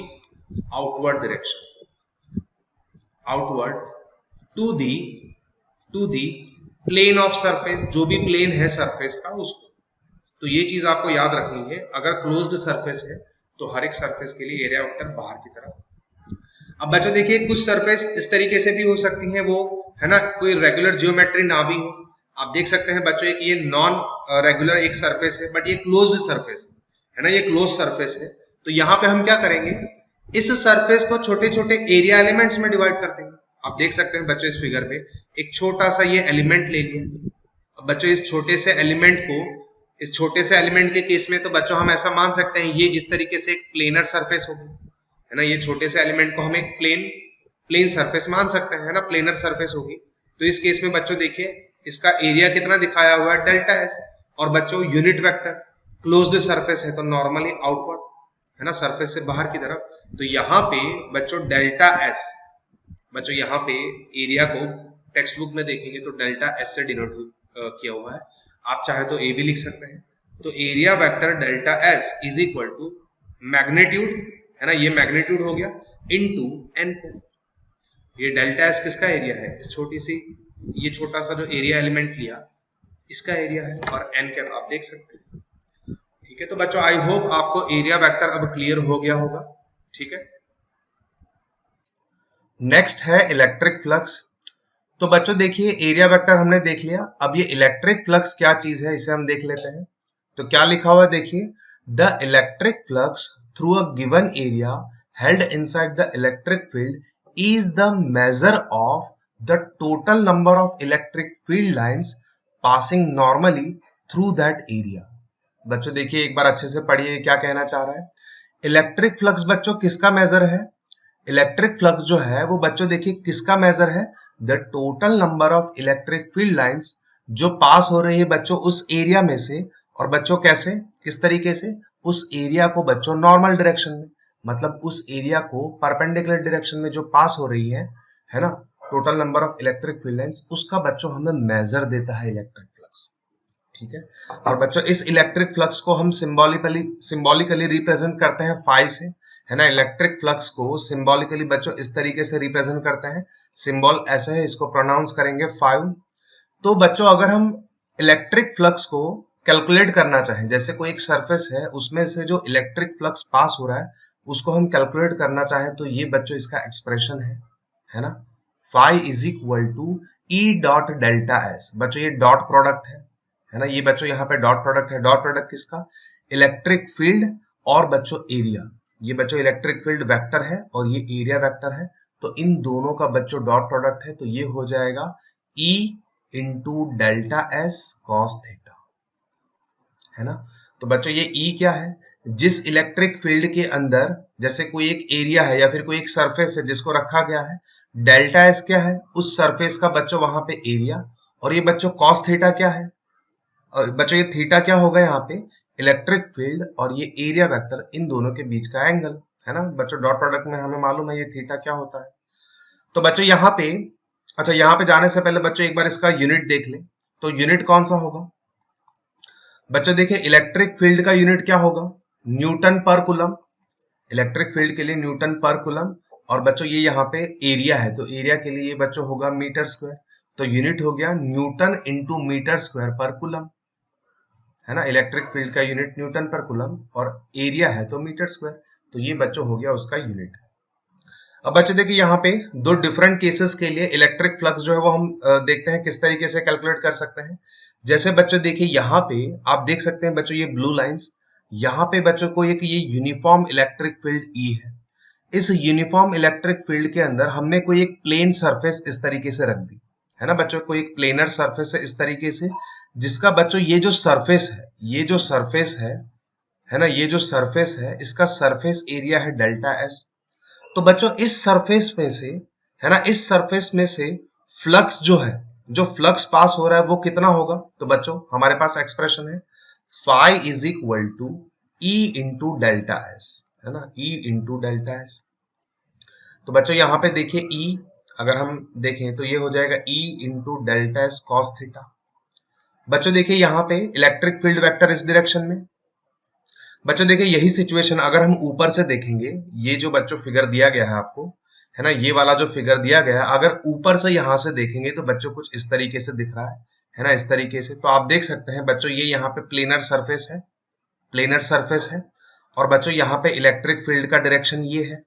outward direction, outward to the plane of surface, जो भी प्लेन है सरफेस का उसको। तो ये चीज आपको याद रखनी है, अगर क्लोज्ड सरफेस है तो हर एक सरफेस के लिए एरिया वेक्टर बाहर की तरफ। अब बच्चों देखिए कुछ सरफेस इस तरीके से भी हो सकती है, वो है ना कोई रेगुलर जियोमेट्री ना भी हो। आप देख सकते हैं बच्चों एक ये नॉन रेगुलर एक सरफेस है बट ये क्लोज्ड सरफेस है ना, ये क्लोज सरफेस है। तो यहाँ पे हम क्या करेंगे, इस सरफेस को छोटे छोटे एरिया एलिमेंट्स में डिवाइड कर देंगे। आप देख सकते हैं बच्चों इस फिगर पे एक छोटा सा ये एलिमेंट ले लिया। अब बच्चों इस छोटे से एलिमेंट के केस में तो बच्चों हम ऐसा मान सकते हैं ये इस तरीके से एक प्लेनर सरफेस होगी, है ना। ये छोटे से एलिमेंट को हम एक प्लेन सरफेस मान सकते हैं, है ना, प्लेनर सरफेस होगी। तो इस केस में बच्चों देखिए इसका एरिया कितना दिखाया हुआ है, डेल्टा एस। और बच्चों यूनिट वेक्टर क्लोज्ड सरफेस है तो नॉर्मली आउटवर्ड, है ना, सरफेस से बाहर की तरफ। तो यहाँ पे बच्चों डेल्टा एस, बच्चों यहाँ पे एरिया को टेक्स्ट बुक में देखेंगे तो डेल्टा एस से डिनोट किया हुआ है। आप चाहे तो ए भी लिख सकते हैं। तो area vector delta S is equal to magnitude, है ना, ये मैग्नीट्यूड हो गया, इनटू एन। ये डेल्टा एस किसका एरिया है, इस छोटी सी ये छोटा सा जो एरिया एलिमेंट लिया इसका एरिया है, और एन कैप आप देख सकते हैं। ठीक है, तो बच्चों आई होप आपको एरिया वेक्टर अब क्लियर हो गया होगा। ठीक है, नेक्स्ट है इलेक्ट्रिक फ्लक्स। तो बच्चों देखिए एरिया वेक्टर हमने देख लिया, अब ये इलेक्ट्रिक फ्लक्स क्या चीज है इसे हम देख लेते हैं। तो क्या लिखा हुआ है देखिए, the electric flux through a given area held inside the electric field is the measure of the total number of electric field lines passing normally through that area। बच्चों देखिए एक बार अच्छे से पढ़िए क्या कहना चाह रहा है। इलेक्ट्रिक फ्लक्स बच्चों किसका मेजर है, इलेक्ट्रिक फ्लक्स जो है वो बच्चों देखिए किसका मेजर है, the total number of electric field lines जो पास हो रही है बच्चों उस एरिया में से। और बच्चों कैसे, किस तरीके से, उस एरिया को बच्चों नॉर्मल डायरेक्शन में, मतलब उस एरिया को परपेंडिकुलर डायरेक्शन में जो पास हो रही है ना, total number of electric field lines, उसका बच्चों हमें मेजर देता है इलेक्ट्रिक फ्लक्स। ठीक है, और बच्चों इस इलेक्ट्रिक फ्लक्स को हम सिंबॉलिकली रिप्रेजेंट करते हैं फाई से, है ना। इलेक्ट्रिक फ्लक्स को सिंबॉलिकली बच्चों इस तरीके से रिप्रेजेंट करते हैं, सिंबल ऐसे है, इसको प्रोनाउंस करेंगे 5। तो बच्चों अगर हम इलेक्ट्रिक फ्लक्स को कैलकुलेट करना चाहें, जैसे कोई एक सरफेस है उसमें से जो इलेक्ट्रिक फ्लक्स पास हो रहा है उसको हम कैलकुलेट करना चाहें, तो ये बच्चों इसका एक्सप्रेशन है ना, phi is equal to E dot delta S. बच्चों ये डॉट प्रोडक्ट है ना, ये बच्चों यहाँ पे डॉट प्रोडक्ट है। डॉट प्रोडक्ट किसका, इलेक्ट्रिक फील्ड और बच्चों एरिया। ये बच्चों इलेक्ट्रिक फील्ड वेक्टर है और ये एरिया वेक्टर है, तो इन दोनों का बच्चों डॉट प्रोडक्ट है, तो ये हो जाएगा ई into delta S cos theta, है ना। तो बच्चों ये ई क्या है, जिस इलेक्ट्रिक फील्ड के अंदर जैसे कोई एक एरिया है या फिर कोई एक सरफेस है जिसको रखा गया है, डेल्टा एस क्या है, उस सरफेस का बच्चों वहां पे एरिया, और ये बच्चों कॉस थीटा क्या है, और बच्चों ये थीटा क्या होगा यहाँ पे, इलेक्ट्रिक फील्ड और ये एरिया वेक्टर, इन दोनों के बीच का एंगल, है ना। बच्चों डॉट प्रोडक्ट में हमें मालूम है ये थीटा क्या होता है। तो बच्चों यहाँ पे, अच्छा यहाँ पे जाने से पहले बच्चों एक बार इसका यूनिट देख ले, तो यूनिट कौन सा होगा बच्चों, देखिए इलेक्ट्रिक फील्ड का यूनिट क्या होगा, Newton per coulomb. Electric field के लिए न्यूटन पर कूलम, और बच्चों ये यहाँ पे एरिया है तो एरिया के लिए ये बच्चों होगा मीटर स्क्वायर, तो यूनिट हो गया Newton into metre square per coulomb, है ना। इलेक्ट्रिक फील्ड का यूनिट न्यूटन पर कूलम और एरिया है तो मीटर स्क्वायर, तो ये बच्चों हो गया उसका यूनिट। अब बच्चों देखिए यहाँ पे दो डिफरेंट केसेस के लिए इलेक्ट्रिक फ्लक्स जो है वो हम देखते हैं किस तरीके से कैलकुलेट कर सकते हैं। जैसे बच्चों देखिए यहाँ पे आप देख सकते हैं बच्चों ये ब्लू लाइंस, यहाँ पे बच्चों को एक ये यूनिफॉर्म इलेक्ट्रिक फील्ड ई है। इस यूनिफॉर्म इलेक्ट्रिक फील्ड के अंदर हमने कोई एक प्लेन सरफेस इस तरीके से रख दी, है ना बच्चों, कोई एक प्लेनर सरफेस है इस तरीके से, जिसका बच्चों ये जो सरफेस है, ये जो सरफेस है ना, ये जो सरफेस है इसका सरफेस एरिया है डेल्टा एस। तो बच्चों इस सरफेस में से, है ना, इस सरफेस में से फ्लक्स जो है, जो फ्लक्स पास हो रहा है वो कितना होगा, तो बच्चों हमारे पास एक्सप्रेशन है phi is equal to E into delta S, है ना, ई इंटू डेल्टा एस। तो बच्चों यहाँ पे देखिए ई अगर हम देखें तो ये हो जाएगा ई into delta S cos theta. बच्चों देखिए यहाँ पे इलेक्ट्रिक फील्ड वेक्टर इस डायरेक्शन में। बच्चों देखिए यही सिचुएशन अगर हम ऊपर से देखेंगे, ये जो बच्चों फिगर दिया गया है आपको, है ना, ये वाला जो फिगर दिया गया है, अगर ऊपर से यहां से देखेंगे तो बच्चों कुछ इस तरीके से दिख रहा है ना, इस तरीके से। तो आप देख सकते हैं बच्चों ये यहाँ पे प्लेनर सरफेस है, और बच्चों यहाँ पे इलेक्ट्रिक फील्ड का डायरेक्शन ये है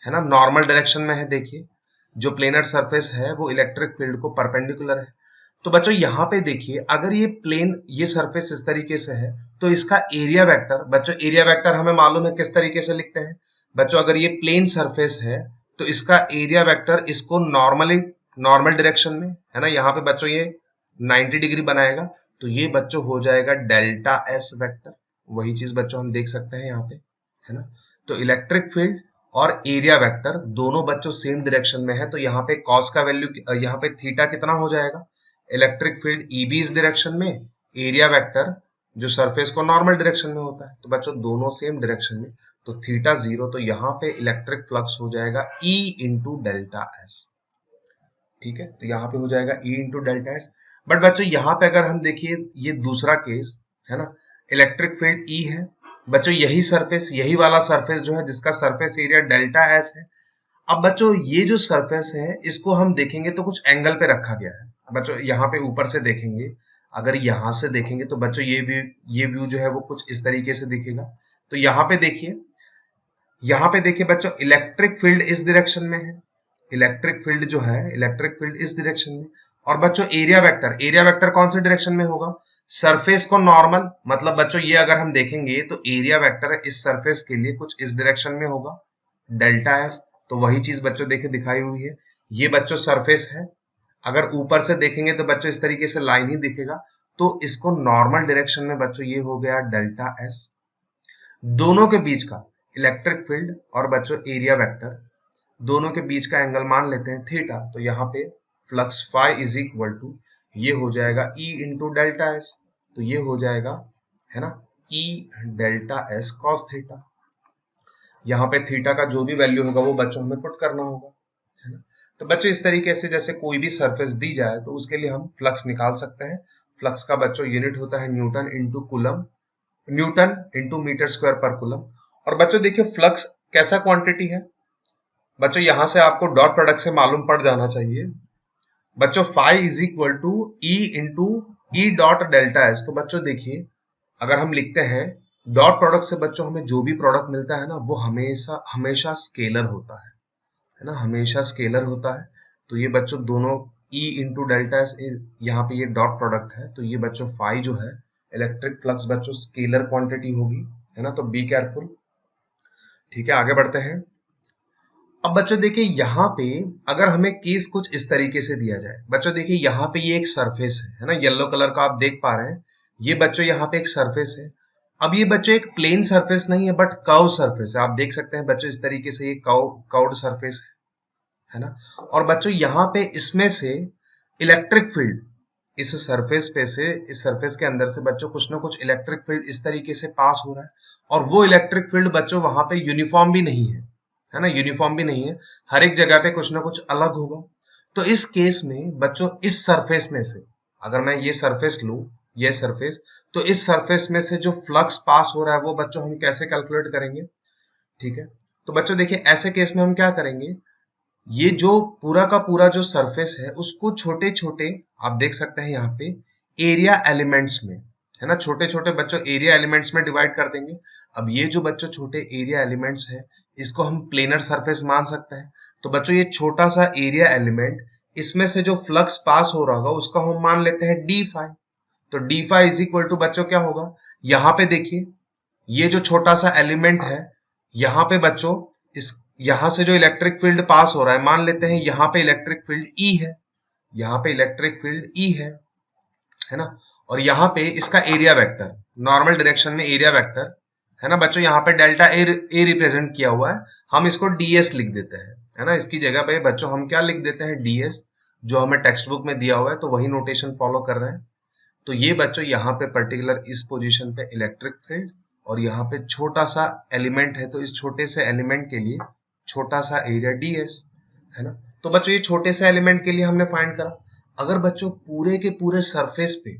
ना, नॉर्मल डायरेक्शन में है। देखिए जो प्लेनर सरफेस है वो इलेक्ट्रिक फील्ड को परपेंडिकुलर है। तो बच्चों यहाँ पे देखिए अगर ये सरफेस इस तरीके से है तो इसका एरिया वेक्टर, बच्चों एरिया वेक्टर हमें मालूम है किस तरीके से लिखते हैं, बच्चों अगर ये प्लेन सरफेस है तो इसका एरिया वेक्टर इसको नॉर्मल डायरेक्शन में है ना, यहाँ पे बच्चों ये 90 डिग्री बनाएगा, तो ये बच्चों हो जाएगा डेल्टा एस वेक्टर। वही चीज बच्चों हम देख सकते हैं यहाँ पे, है ना। तो इलेक्ट्रिक फील्ड और एरिया वेक्टर दोनों बच्चों सेम डायरेक्शन में है, तो यहाँ पे कॉस का वैल्यू, यहाँ पे थीटा कितना हो जाएगा, इलेक्ट्रिक फील्ड ईबी इस डायरेक्शन में, एरिया वेक्टर जो सरफेस को नॉर्मल डायरेक्शन में होता है, तो बच्चों दोनों सेम डायरेक्शन में, तो थीटा 0, तो यहाँ पे इलेक्ट्रिक फ्लक्स हो जाएगा E इंटू डेल्टा एस। ठीक है, तो यहाँ पे हो जाएगा E into delta S. But बच्चों यहाँ पे अगर हम देखिए ये दूसरा केस है ना, इलेक्ट्रिक फील्ड E है बच्चों, यही सरफेस, यही वाला सरफेस जो है जिसका सरफेस एरिया डेल्टा एस है। अब बच्चों ये जो सरफेस है इसको हम देखेंगे तो कुछ एंगल पे रखा गया है बच्चों, यहाँ पे ऊपर से देखेंगे, अगर यहाँ से देखेंगे तो बच्चों ये व्यू जो है वो कुछ इस तरीके से दिखेगा। तो यहाँ पे देखिए बच्चों, इलेक्ट्रिक फील्ड इस डायरेक्शन में है, इलेक्ट्रिक फील्ड जो है, इलेक्ट्रिक फील्ड इस डायरेक्शन में, और बच्चों एरिया वेक्टर कौन से डायरेक्शन में होगा, सरफेस को नॉर्मल, मतलब बच्चों ये अगर हम देखेंगे तो एरिया वेक्टर इस सरफेस के लिए कुछ इस डायरेक्शन में होगा, डेल्टा एस। तो वही चीज बच्चों देखिए दिखाई हुई है, ये बच्चों सरफेस है, अगर ऊपर से देखेंगे तो बच्चों इस तरीके से लाइन ही दिखेगा, तो इसको नॉर्मल डायरेक्शन में बच्चों ये हो गया डेल्टा एस। दोनों के बीच का इलेक्ट्रिक फील्ड और बच्चों एरिया वेक्टर दोनों के बीच का एंगल मान लेते हैं थीटा, तो यहाँ पे flux phi is equal to ये हो जाएगा E इंटू डेल्टा एस, तो ये हो जाएगा है ना E delta S cos theta. यहाँ पे थीटा का जो भी वैल्यू होगा वो बच्चों हमें पुट करना होगा, है ना। तो बच्चों इस तरीके से जैसे कोई भी सरफेस दी जाए तो उसके लिए हम फ्लक्स निकाल सकते हैं। फ्लक्स का बच्चों यूनिट होता है newton into coulomb, newton into metre square per coulomb. और बच्चों देखिए फ्लक्स कैसा क्वांटिटी है बच्चों, यहां से आपको डॉट प्रोडक्ट से मालूम पड़ जाना चाहिए बच्चों, phi is equal to E into E dot delta S. तो बच्चों देखिए अगर हम लिखते हैं डॉट प्रोडक्ट से बच्चों हमें जो भी प्रोडक्ट मिलता है ना वो हमेशा स्केलर होता है ना, हमेशा स्केलर होता है। तो ये बच्चों दोनों E इंटू डेल्टा एस, यहाँ पे ये डॉट प्रोडक्ट है, तो ये बच्चों फाई जो है इलेक्ट्रिक फ्लक्स बच्चों स्केलर क्वांटिटी होगी, है ना। तो बी केयरफुल। ठीक है, आगे बढ़ते हैं। अब बच्चों देखिए यहाँ पे अगर हमें केस कुछ इस तरीके से दिया जाए, बच्चों देखिए यहाँ पे ये एक सरफेस है ना, येलो कलर का आप देख पा रहे हैं, ये बच्चों यहाँ पे एक सरफेस है। अब ये बच्चों एक प्लेन सरफेस नहीं है बट कर्व सरफेस है, आप देख सकते हैं बच्चों इस तरीके से ये कर्व्ड सरफेस है ना। और बच्चों यहाँ पे इसमें से इलेक्ट्रिक फील्ड इस सरफेस के अंदर से बच्चों कुछ ना कुछ इलेक्ट्रिक फील्ड इस तरीके से पास हो रहा है, और वो इलेक्ट्रिक फील्ड बच्चों वहां पे यूनिफॉर्म भी नहीं है ना, यूनिफॉर्म भी नहीं है, हर एक जगह पे कुछ ना कुछ अलग होगा। तो इस केस में बच्चों इस सरफेस में से अगर मैं ये सरफेस लूं, ये सरफेस, तो इस सरफेस में से जो फ्लक्स पास हो रहा है वो बच्चों हम कैसे कैलकुलेट करेंगे। ठीक है, तो बच्चों देखिए ऐसे केस में हम क्या करेंगे, ये जो पूरा का पूरा जो सरफेस है उसको छोटे छोटे आप देख सकते हैं यहाँ पे एरिया एलिमेंट्स में, है ना, छोटे छोटे बच्चों एरिया एलिमेंट्स में डिवाइड कर देंगे। अब ये जो बच्चों छोटे एरिया एलिमेंट्स है इसको हम प्लेनर सरफेस मान सकते हैं। तो बच्चों ये छोटा सा एरिया एलिमेंट, इसमें से जो फ्लक्स पास हो रहा होगा उसका हम मान लेते हैं डी फाई। तो d phi is equal to बच्चों क्या होगा, यहाँ पे देखिए ये जो छोटा सा एलिमेंट है, यहाँ पे बच्चों इस यहां से जो इलेक्ट्रिक फील्ड पास हो रहा है, मान लेते हैं यहाँ पे इलेक्ट्रिक फील्ड E है, यहाँ पे इलेक्ट्रिक फील्ड E है ना। और यहाँ पे इसका एरिया वेक्टर नॉर्मल डायरेक्शन में एरिया वेक्टर है ना बच्चों, यहाँ पे डेल्टा ए रिप्रेजेंट किया हुआ है, हम इसको ds लिख देते हैं, है ना। इसकी जगह पे बच्चों हम क्या लिख देते हैं, ds, जो हमें टेक्स्ट बुक में दिया हुआ है, तो वही नोटेशन फॉलो कर रहे हैं। तो ये बच्चों यहाँ पे पर्टिकुलर इस पोजीशन पे इलेक्ट्रिक फील्ड और यहाँ पे छोटा सा एलिमेंट है, तो इस छोटे से एलिमेंट के लिए छोटा सा एरिया ds, है ना। तो बच्चों ये छोटे से एलिमेंट के लिए हमने फाइंड करा। अगर बच्चों पूरे के पूरे सरफेस पे,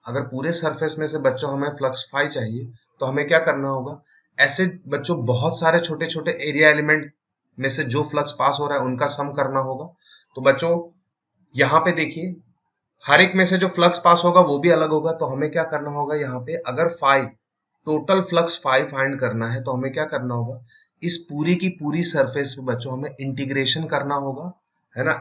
अगर पूरे सरफेस में से बच्चों हमें फ्लक्स फाई चाहिए तो हमें क्या करना होगा, ऐसे बच्चों बहुत सारे छोटे छोटे एरिया एलिमेंट में से जो फ्लक्स पास हो रहा है उनका सम करना होगा। तो बच्चों यहाँ पे देखिए हर एक में से जो फ्लक्स पास होगा वो भी अलग होगा, तो हमें क्या करना होगा, यहाँ पे अगर phi total flux phi find करना है तो हमें क्या करना होगा, इस पूरी की पूरी सरफेस पे बच्चों हमें इंटीग्रेशन करना होगा, है ना।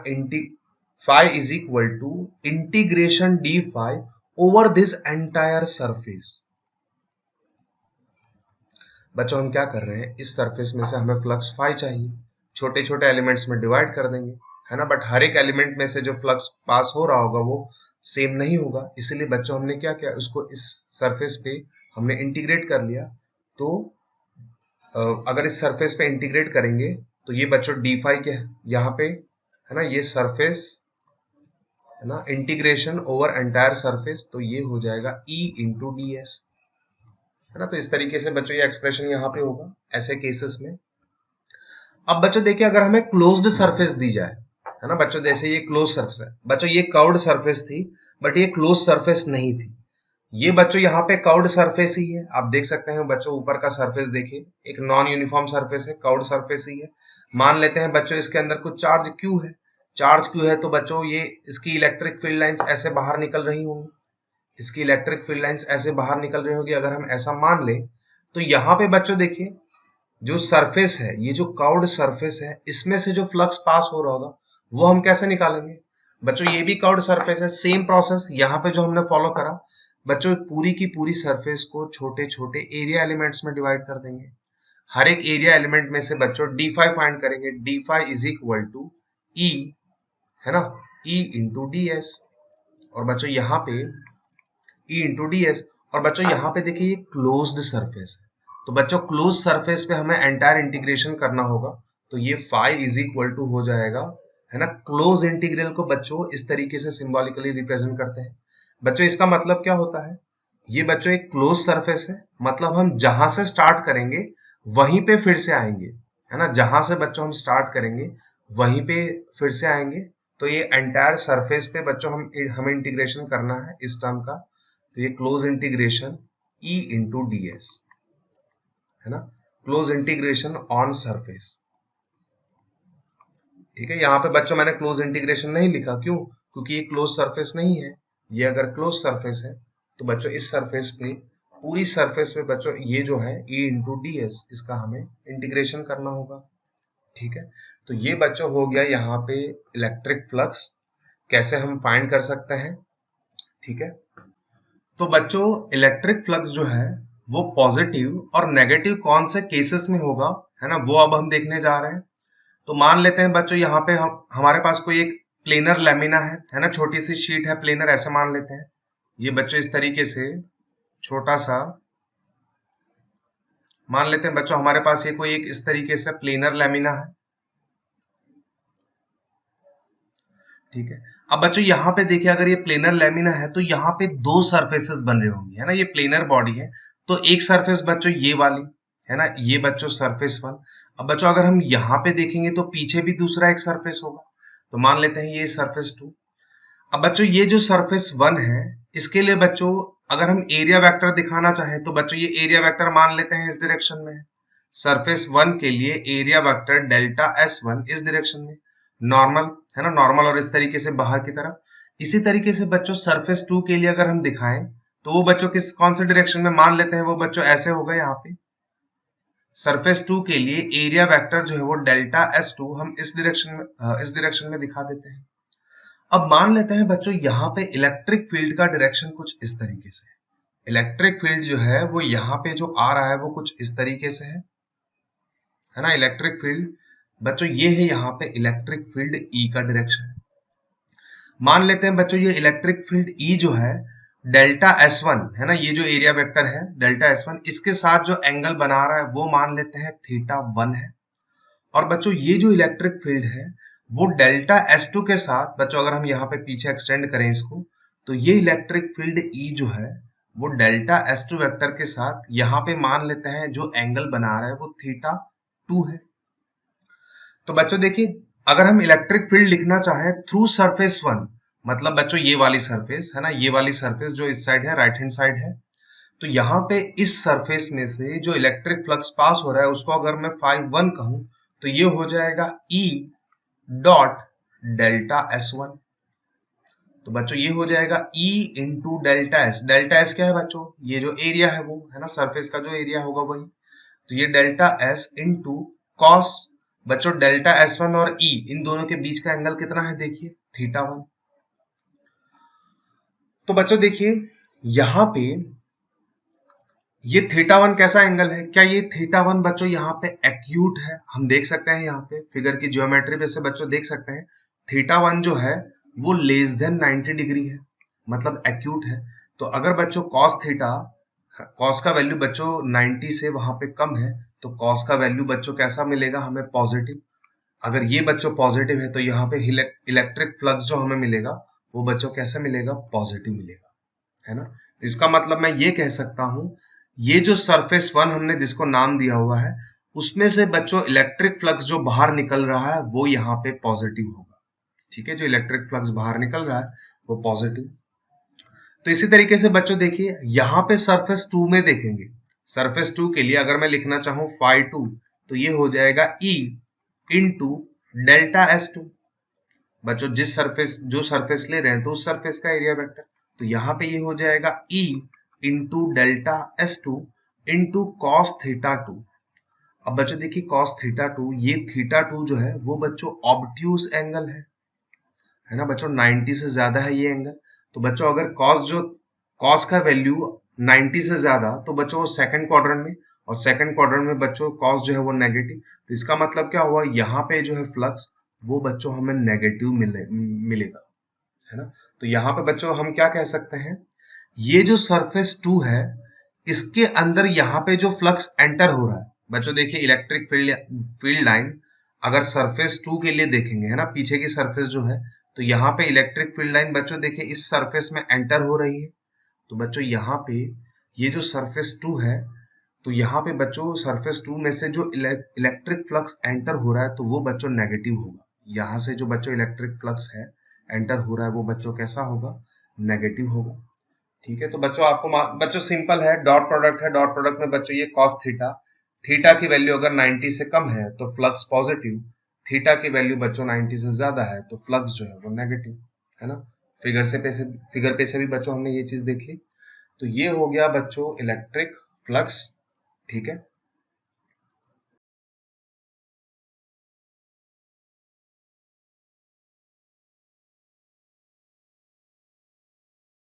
Phi is equal to integration d phi over this entire surface. बच्चों हम क्या कर रहे हैं, इस सरफेस में से हमें फ्लक्स फाई चाहिए, छोटे छोटे एलिमेंट्स में डिवाइड कर देंगे, है ना, बट हर एक एलिमेंट में से जो फ्लक्स पास हो रहा होगा वो सेम नहीं होगा, इसीलिए बच्चों हमने क्या किया, उसको इस सरफेस पे हमने इंटीग्रेट कर लिया। तो अगर इस सरफेस पे इंटीग्रेट करेंगे तो ये बच्चों डी फाई के यहाँ पे, है ना, ये सरफेस, है ना, इंटीग्रेशन ओवर एंटायर सरफेस, तो ये हो जाएगा E इंटू डी एस, है ना। तो इस तरीके से बच्चों ये एक्सप्रेशन यहाँ पे होगा ऐसे केसेस में। अब बच्चों देखिए, अगर हमें क्लोज्ड सरफेस दी जाए, है ना बच्चों, जैसे ये क्लोज सरफेस है बच्चों, ये कर्व्ड सरफेस थी बट ये क्लोज सरफेस नहीं थी, ये बच्चों यहाँ पे कर्व्ड सरफेस ही है। आप देख सकते हैं बच्चों, ऊपर का सरफेस देखिए, एक नॉन यूनिफॉर्म सरफेस है, कर्व्ड सरफेस ही है। मान लेते हैं बच्चों इसके अंदर कुछ चार्ज क्यू है, चार्ज क्यू है तो बच्चों ये इसकी इलेक्ट्रिक फील्ड लाइंस ऐसे बाहर निकल रही होंगी, इसकी इलेक्ट्रिक फील्ड लाइंस ऐसे बाहर निकल रही होगी। अगर हम ऐसा मान लें तो यहाँ पे बच्चों देखिए, जो सरफेस है, ये जो कर्व्ड सरफेस है, इसमें से जो फ्लक्स पास हो रहा होगा वो हम कैसे निकालेंगे बच्चों, ये भी कर्व्ड सरफेस है, सेम प्रोसेस यहाँ पे जो हमने फॉलो करा बच्चों, पूरी की पूरी सरफेस को छोटे छोटे एरिया एलिमेंट्स में डिवाइड कर देंगे, हर एक एरिया एलिमेंट में से बच्चों डी फाई फाइंड करेंगे, d phi is equal to E, है ना, ई इंटू डी एस, और बच्चों यहाँ पे ई इंटू डी एस, और बच्चों यहाँ पे देखिए ये क्लोज्ड सरफेस है, तो बच्चों क्लोज सरफेस पे हमें एंटायर इंटीग्रेशन करना होगा, तो ये फाई इज इक्वल टू हो जाएगा, है ना, क्लोज इंटीग्रल को बच्चों इस तरीके से सिंबॉलिकली रिप्रेजेंट करते हैं। बच्चों इसका मतलब क्या होता है, ये बच्चों एक क्लोज सरफेस है, मतलब हम जहां से स्टार्ट करेंगे वहीं पे फिर से आएंगे, है ना, जहां से बच्चों हम स्टार्ट करेंगे वहीं पे फिर से आएंगे, तो ये एंटायर सरफेस पे बच्चों हमें इंटीग्रेशन करना है इस टर्म का, तो ये close integration E into D S, है ना, क्लोज इंटीग्रेशन ऑन सरफेस। ठीक है, यहाँ पे बच्चों मैंने क्लोज इंटीग्रेशन नहीं लिखा, क्यों, क्योंकि ये क्लोज सरफेस नहीं है, ये अगर क्लोज सरफेस है तो बच्चों इस सरफेस पे, पूरी सरफेस पे बच्चों ये जो है E इंटू डी एस, इसका हमें इंटीग्रेशन करना होगा। ठीक है, तो ये बच्चों हो गया यहाँ पे इलेक्ट्रिक फ्लक्स, कैसे हम फाइंड कर सकते हैं। ठीक है, तो बच्चों इलेक्ट्रिक फ्लक्स जो है वो पॉजिटिव और नेगेटिव कौन से केसेस में होगा, है ना, वो अब हम देखने जा रहे हैं। तो मान लेते हैं बच्चों यहाँ पे हमारे पास कोई एक प्लेनर लेमिना है ना, छोटी सी शीट है प्लेनर, ऐसे मान लेते हैं, ये बच्चों इस तरीके से छोटा सा मान लेते हैं बच्चों, हमारे पास ये कोई एक इस तरीके से प्लेनर लेमिना है। ठीक है, अब बच्चों यहाँ पे देखिए, अगर ये प्लेनर लेमिना है तो यहाँ पे दो सरफेसेस बन रही होंगी, है ना, ये प्लेनर बॉडी है, तो एक सरफेस बच्चों ये वाली, है ना, ये बच्चों सरफेस वन। अब बच्चों अगर हम यहाँ पे देखेंगे तो पीछे भी दूसरा एक सरफेस होगा, तो मान लेते हैं ये सरफेस टू। अब बच्चों ये जो सरफेस वन है, इसके लिए बच्चों अगर हम एरिया वेक्टर दिखाना चाहें तो बच्चों ये एरिया वेक्टर मान लेते हैं इस डायरेक्शन में है, सरफेस वन के लिए area vector delta S one इस डायरेक्शन में, नॉर्मल, है ना, नॉर्मल, और इस तरीके से बाहर की तरफ। इसी तरीके से बच्चों सरफेस टू के लिए अगर हम दिखाएं तो वो बच्चों किस कौन से डायरेक्शन में मान लेते हैं, वो बच्चों ऐसे होगा, यहाँ पे सरफेस टू के लिए एरिया वेक्टर जो है वो डेल्टा एस टू हम इस डायरेक्शन में दिखा देते हैं। अब मान लेते हैं बच्चों यहाँ पे इलेक्ट्रिक फील्ड का डायरेक्शन कुछ इस तरीके से, इलेक्ट्रिक फील्ड जो है वो यहाँ पे जो आ रहा है वो कुछ इस तरीके से है ना, इलेक्ट्रिक फील्ड बच्चों ये है यहाँ पे इलेक्ट्रिक फील्ड E का डायरेक्शन। मान लेते हैं बच्चों ये इलेक्ट्रिक फील्ड E जो है डेल्टा S1, है ना, ये जो एरिया वेक्टर है डेल्टा S1, इसके साथ जो एंगल बना रहा है वो मान लेते हैं थीटा 1 है। और बच्चों ये जो इलेक्ट्रिक फील्ड है वो डेल्टा S2 के साथ, बच्चों अगर हम यहाँ पे पीछे एक्सटेंड करें इसको, तो ये इलेक्ट्रिक फील्ड E जो है वो डेल्टा S2 वेक्टर के साथ यहाँ पे मान लेते हैं जो एंगल बना रहा है वो थीटा 2 है। तो बच्चों देखिए, अगर हम इलेक्ट्रिक फील्ड लिखना चाहें थ्रू सरफेस वन, मतलब बच्चों ये वाली सरफेस है ना, ये वाली सरफेस जो इस साइड है, राइट हैंड साइड है, तो यहाँ पे इस सरफेस में से जो इलेक्ट्रिक फ्लक्स पास हो रहा है उसको अगर मैं फाई 1 कहूं तो ये हो जाएगा E डॉट डेल्टा S1। तो बच्चों ये हो जाएगा E into delta S, delta S क्या है बच्चों, ये जो एरिया है वो, है ना, सरफेस का जो एरिया होगा वही, तो ये डेल्टा एस इंटू कॉस, बच्चों डेल्टा S1 और E इन दोनों के बीच का एंगल कितना है, देखिए थीटा 1। तो बच्चों देखिए यहाँ पे ये थीटा वन कैसा एंगल है? क्या ये थीटा वन बच्चों यहाँ पे एक्यूट है? हम देख सकते हैं यहाँ पे फिगर की ज्योमेट्री पे से बच्चों देख सकते हैं थीटा वन जो है वो लेस देन 90 डिग्री है, मतलब एक्यूट है। तो अगर बच्चों कॉस थीटा, कॉस का वैल्यू बच्चों 90 से वहां पे कम है, तो कॉस का वैल्यू बच्चों कैसा मिलेगा हमें? पॉजिटिव। अगर ये बच्चों पॉजिटिव है तो यहाँ पे इलेक्ट्रिक फ्लक्स जो हमें मिलेगा वो बच्चों कैसे मिलेगा? पॉजिटिव मिलेगा, है ना। तो इसका मतलब मैं ये कह सकता हूं ये जो सरफेस वन हमने जिसको नाम दिया हुआ है उसमें से बच्चों इलेक्ट्रिक फ्लक्स जो बाहर निकल रहा है वो यहाँ पे पॉजिटिव होगा। ठीक है, जो इलेक्ट्रिक फ्लक्स बाहर निकल रहा है वो पॉजिटिव। तो इसी तरीके से बच्चों देखिए यहाँ पे सरफेस टू में देखेंगे, सरफेस टू के लिए अगर मैं लिखना चाहूं फाई टू तो ये हो जाएगा E इंटू डेल्टा S2। बच्चों जिस सरफेस जो सरफेस ले रहे हैं तो उस सरफेस का एरिया वेक्टर, तो यहाँ पे ये हो जाएगा E into delta S2 into cos theta two. अब बच्चों देखिए कॉस थीटा टू, ये थीटा टू जो है वो बच्चों ऑब्ट्यूज एंगल है ना बच्चों, 90 से ज्यादा है ये एंगल। तो बच्चों अगर कॉस का वैल्यू 90 से ज्यादा तो बच्चों वो सेकंड क्वाड्रेंट में, और सेकंड क्वाड्रेंट में बच्चों कॉस जो है वो नेगेटिव। तो इसका मतलब क्या हुआ, यहाँ पे जो है फ्लक्स वो बच्चों हमें नेगेटिव मिलेगा, है ना। तो यहाँ पे बच्चों हम क्या कह सकते हैं, ये जो सरफेस टू है इसके अंदर यहाँ पे जो फ्लक्स एंटर हो रहा है बच्चों देखिए इलेक्ट्रिक फील्ड लाइन अगर सरफेस टू के लिए देखेंगे, है ना, पीछे की सरफेस जो है, तो यहाँ पे इलेक्ट्रिक फील्ड लाइन बच्चों देखिए इस सरफेस में एंटर हो रही है। तो बच्चों यहाँ पे ये जो सरफेस टू है, तो यहाँ पे बच्चों सरफेस टू में से जो इलेक्ट्रिक फ्लक्स एंटर हो रहा है तो वो बच्चों नेगेटिव होगा। यहाँ से जो बच्चों इलेक्ट्रिक फ्लक्स है एंटर हो रहा है वो बच्चों कैसा होगा? नेगेटिव होगा। ठीक है, तो बच्चों आपको बच्चों सिंपल है, डॉट प्रोडक्ट है, डॉट प्रोडक्ट में बच्चों ये कॉस थीटा, थीटा की वैल्यू अगर 90 से कम है तो फ्लक्स पॉजिटिव, थीटा की वैल्यू बच्चों 90 से ज्यादा है तो फ्लक्स जो है वो नेगेटिव, है ना। फिगर पे से भी बच्चों हमने ये चीज देख ली। तो ये हो गया बच्चों इलेक्ट्रिक फ्लक्स, ठीक है।